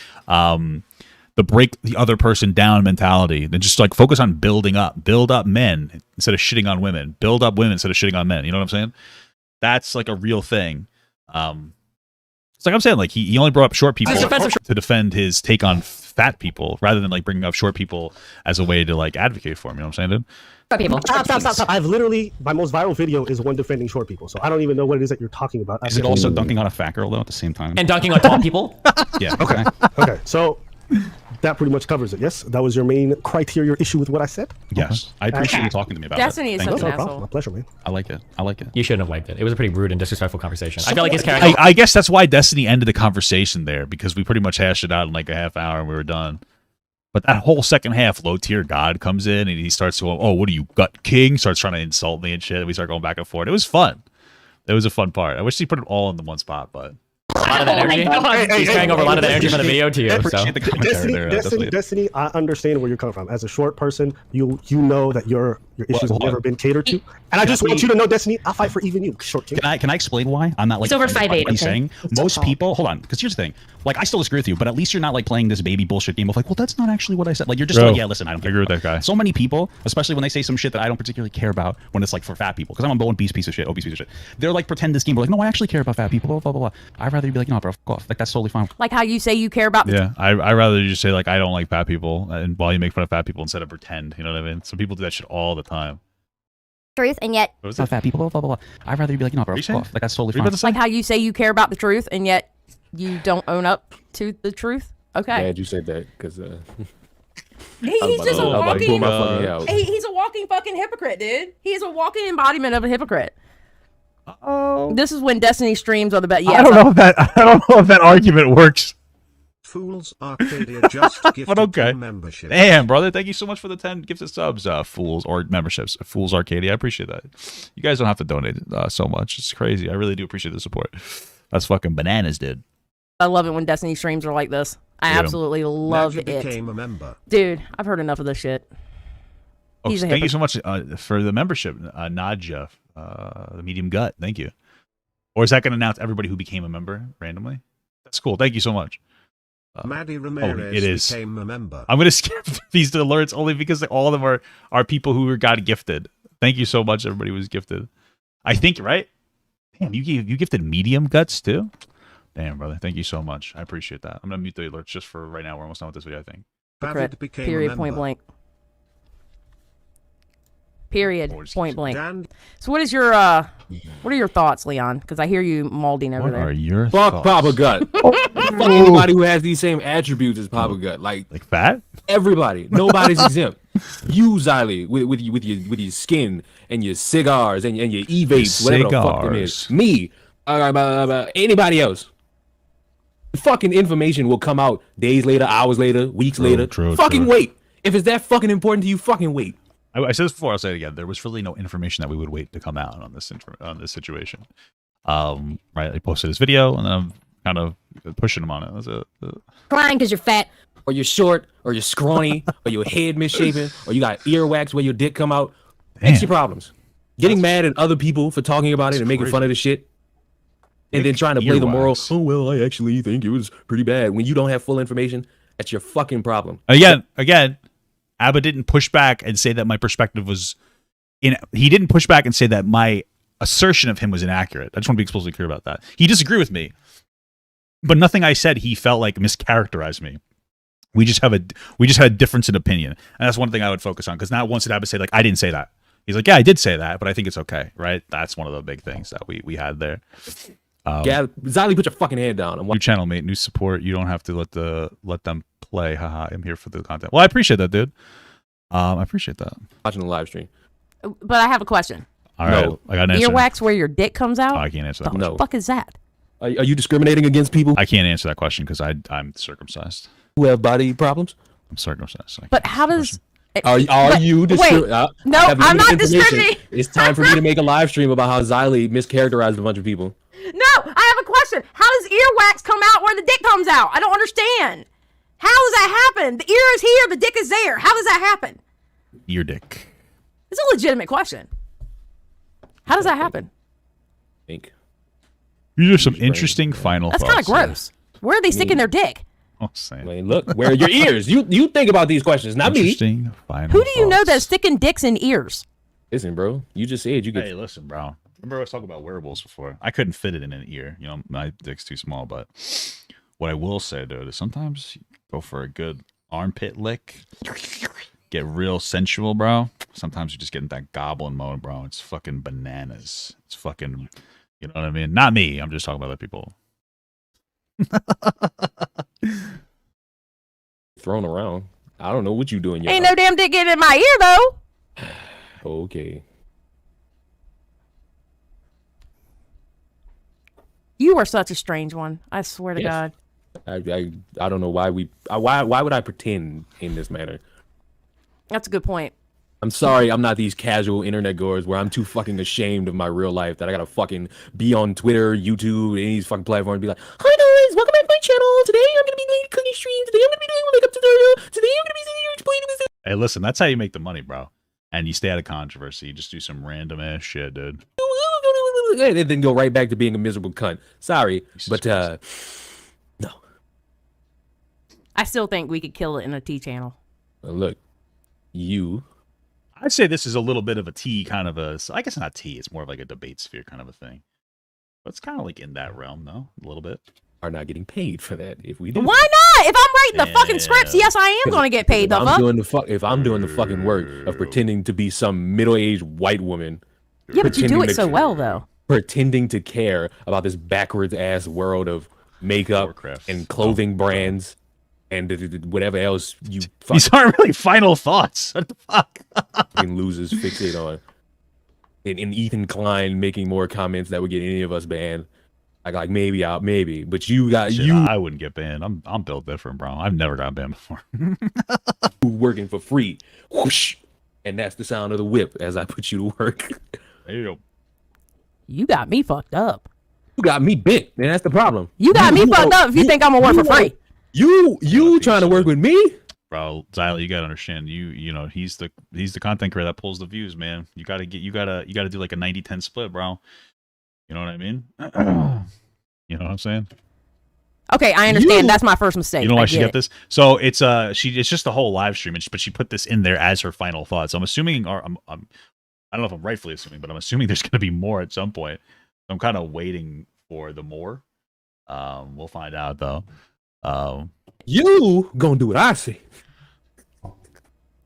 break the other person down mentality. Then just like focus on building up. Build up men instead of shitting on women. Build up women instead of shitting on men. You know what I'm saying? That's like a real thing. It's like I'm saying, like he only brought up short people to defend his take on fat people, rather than like bringing up short people as a way to like advocate for him. You know what I'm saying, dude? Short people. Stop. I've literally, my most viral video is one defending short people, so I don't even know what it is that you're talking about. Is it also dunking on a fat girl though at the same time? And dunking on tall people? Yeah. Okay. Okay. So that pretty much covers it. Yes, that was your main criteria issue with what I said. Yes, I appreciate you talking to me about Destiny it. is such an asshole. My pleasure, man. I like it. You shouldn't have wiped it. It was a pretty rude and disrespectful conversation. I felt like his character. I guess that's why Destiny ended the conversation there, because we pretty much hashed it out in like a half hour and we were done. But that whole second half, low tier God comes in and he starts going, "Oh, what are you, gut king?" Starts trying to insult me and shit. And we start going back and forth. It was fun. It was a fun part. I wish he put it all in the one spot, but lot of that energy. He's carrying over a lot of the energy from the video to you. So. Appreciate the commentary there. Definitely. Destiny, I understand where you're coming from. As a short person, you know that your issues have never been catered to. And I just want you to know, Destiny, I'll fight for even you, short king. Can I explain why I'm not like? It's over 5'8". What Okay. he's saying. Most people, hold on, because here's the thing. Like, I still disagree with you, but at least you're not like playing this baby bullshit game of like, well, that's not actually what I said. Like, you're just Bro, like, yeah, listen, I don't care. I agree with that guy. So many people, especially when they say some shit that I don't particularly care about, when it's like for fat people, because I'm a obese piece of shit, they're like pretend this game, but like, no, I actually care about fat people. Blah blah blah. I'd rather you be like, no, bro, fuck off. Like, that's totally fine. Like how you say you care about the Yeah, I rather you just say like I don't like fat people, and while you make fun of fat people instead of pretend, you know what I mean? Some people do that shit all the time. Truth, and yet What was that? Fat people. Blah blah blah. I'd rather you be like, no, bro, fuck off. Like, that's totally fine. like how you say you care about the truth and yet you don't own up to the truth. Okay. Glad you said that because He's just a walking. out. He's a walking fucking hypocrite, dude. He's a walking embodiment of a hypocrite. Oh. This is when Destiny streams are the best. Yes, I don't know if that argument works. Fools Arcadia just gifted But okay. membership. Damn, brother. Thank you so much for the 10 gifted subs, Fools, or memberships. Fools Arcadia. I appreciate that. You guys don't have to donate so much. It's crazy. I really do appreciate the support. That's fucking bananas, dude. I love it when Destiny streams are like this. I absolutely love Magic it. became a member. Dude, I've heard enough of this shit. Oh, He's a thank you so much for the membership, Nadja, the medium gut. Thank you. Or is that going to announce everybody who became a member randomly? That's cool. Thank you so much. Maddie Ramirez it is. became a member. I'm going to skip these alerts only because all of them are people who got gifted. Thank you so much, everybody who was gifted. I think, right? Damn, you gifted medium guts too? Damn, brother. Thank you so much. I appreciate that. I'm going to mute the alerts just for right now. We're almost done with this video, I think. David became Period. a Point member. blank. Period. Point blank. So what is your what are your thoughts, Leon? Because I hear you molding over What there. are your Fuck thoughts? Papa Gut. Fuck anybody who has these same attributes as Papa Gut. Like fat? Everybody. Nobody's exempt. You, Xylee, with your skin and your cigars and your e-vapes, whatever the fuck them is. Me. Anybody else. The fucking information will come out days later, hours later, weeks later. Fucking wait. If it's that fucking important to you, fucking wait. I said this before. I'll say it again. There was really no information that we would wait to come out on this situation. Right? I posted this video, and then I'm kind of pushing them on it. That's it. crying because you're fat. Or you're short, or you're scrawny, or your head misshapen, or you got earwax where your dick come out. That's your problems. Getting mad at other people for talking about it and making fun of the shit. And then trying to play the moral, oh, well, I actually think it was pretty bad. When you don't have full information, that's your fucking problem. Again, Abba didn't push back and say that my perspective was he didn't push back and say that my assertion of him was inaccurate. I just want to be explicitly clear about that. He disagreed with me, but nothing I said he felt like mischaracterized me. We just had a difference in opinion, and that's one thing I would focus on, because not once did Abba say like I didn't say that. He's like, yeah, I did say that, but I think it's okay, right? That's one of the big things that we had there. Xylee, put your fucking hand down. New channel, mate. New support. You don't have to let them play. Haha. I'm here for the content. Well, I appreciate that, dude. I appreciate that. Watching the live stream. But I have a question. All right, I got an answer. Earwax where your dick comes out? Oh, I can't answer that. The question. fuck is that? Are you discriminating against people I can't answer that question because I'm circumcised. who have body problems? I'm circumcised. But how does? Are you wait, discriminating? no, I'm not discriminating. It's time for me to make a live stream about how Xylee mischaracterized a bunch of people. No, I have a question. How does earwax come out where the dick comes out? I don't understand. How does that happen? The ear is here, the dick is there. How does that happen? Ear dick. It's a legitimate question. How does that happen? Think. These are some interesting final That's thoughts. kind of gross. Where are they sticking their dick? Oh, same. I mean, look, where are your ears? You think about these questions, not me. Interesting final Who do you know thoughts. that's sticking dicks in ears? Listen, bro. You just said you could. Hey, listen, bro. Remember I was talking about wearables before? I couldn't fit it in an ear. You know, my dick's too small. But what I will say, dude, is sometimes you go for a good armpit lick, get real sensual, bro. Sometimes you just get in that goblin mode, bro. It's fucking bananas. It's fucking, you know what I mean? Not me. I'm just talking about other people. Thrown around. I don't know what you doing. Ain't no damn dick getting in my ear, though. Okay. You are such a strange one. I swear to Yes. God. I don't know why why would I pretend in this manner? That's a good point. I'm sorry, I'm not these casual internet goers where I'm too fucking ashamed of my real life that I gotta fucking be on Twitter, YouTube, any of these fucking platforms and be like, hi guys, welcome back to my channel. Today I'm gonna be doing cooking stream. Today I'm gonna be doing a makeup tutorial. Today I'm gonna be sitting here explaining this. Hey, listen, that's how you make the money, bro. And you stay out of controversy. You just do some random ass shit, dude. And then go right back to being a miserable cunt. Sorry, but no. I still think we could kill it in a T channel. Look, you. I'd say this is a little bit of a T kind of a, I guess not T, it's more of like a debate sphere kind of a thing. But it's kind of like in that realm, though, a little bit. Are not getting paid for that if we do. Why not? If I'm writing the fucking scripts, yes, I am going to get paid. If I'm doing the fucking work of pretending to be some middle-aged white woman. Yeah, but you do it so well, though. Pretending to care about this backwards-ass world of makeup Warcraft. And clothing brands and whatever else you These aren't really final thoughts. What the fuck? fucking losers fixate on. And Ethan Klein making more comments that would get any of us banned. Like maybe, but you got Shit, I wouldn't get banned. I'm built different, bro. I've never got banned before. working for free, whoosh, and that's the sound of the whip as I put you to work. There you go. You got me fucked up. You got me bent, and that's the problem. You got me fucked up if you think I'm gonna work for free. You trying to work with me? Bro, Xylee, you gotta understand. You know he's the content creator that pulls the views, man. You gotta do like a 90-10 split, bro. You know what I mean? You know what I'm saying? Okay, I understand. That's my first mistake. You know why she got this? So it's it's just a whole live stream, but she put this in there as her final thoughts. I'm assuming, or I don't know if I'm rightfully assuming, but I'm assuming there's gonna be more at some point. I'm kind of waiting for the more. We'll find out though. You gonna do what I say.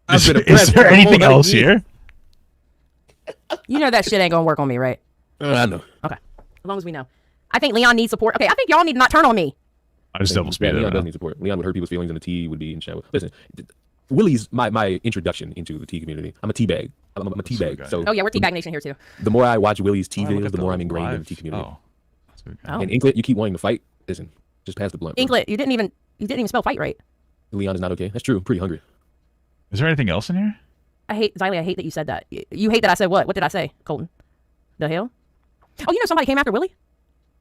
Is there anything else here? You know that shit ain't gonna work on me, right? I know. Okay, as long as we know. I think Leon needs support. Okay, I think y'all need to not turn on me. I just double speed. Leon does need support. Leon would hurt people's feelings, and the T would be in shadow. Listen, Willie's my introduction into the T community. I'm a T bag. I'm a T bag. So oh yeah, we're T bag nation here too. The more I watch Willie's T videos, the more I'm ingrained in the T community. And Inklet, you keep wanting to fight. Listen, just pass the blunt. Bro. Inklet, you didn't even spell fight right. Leon is not okay. That's true. I'm pretty hungry. Is there anything else in here? I hate Xylee. I hate that you said that. You hate that I said what? What did I say, Colton? The hell? Oh, you know somebody came after Willie?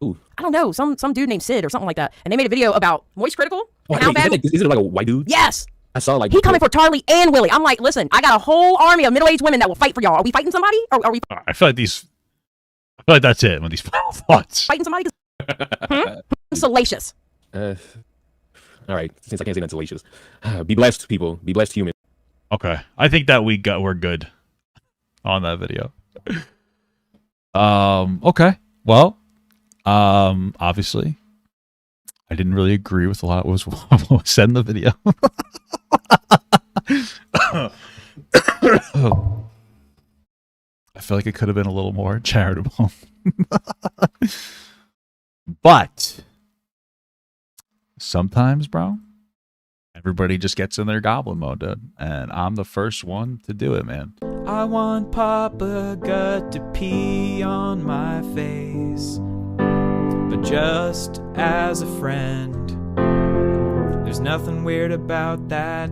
Ooh. I don't know. Some dude named Sid or something like that, and they made a video about Moist Critical. Oh, and how bad. Is it like a white dude? Yes. I saw like he coming for Tarly and Willie. I'm like, listen, I got a whole army of middle-aged women that will fight for y'all. Are we fighting somebody? Or are we? I feel like that's it. When these final thoughts. Fighting somebody? Salacious. All right. Since I can't say that salacious, be blessed, people. Be blessed, human. Okay, I think that we're good on that video. Okay. Well, obviously, I didn't really agree with a lot of what was said in the video. I feel like it could have been a little more charitable. But sometimes, bro, everybody just gets in their goblin mode, dude. And I'm the first one to do it, man. I want Papa Gut to pee on my face, but just as a friend. There's nothing weird about that.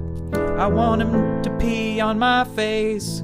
I want him to pee on my face.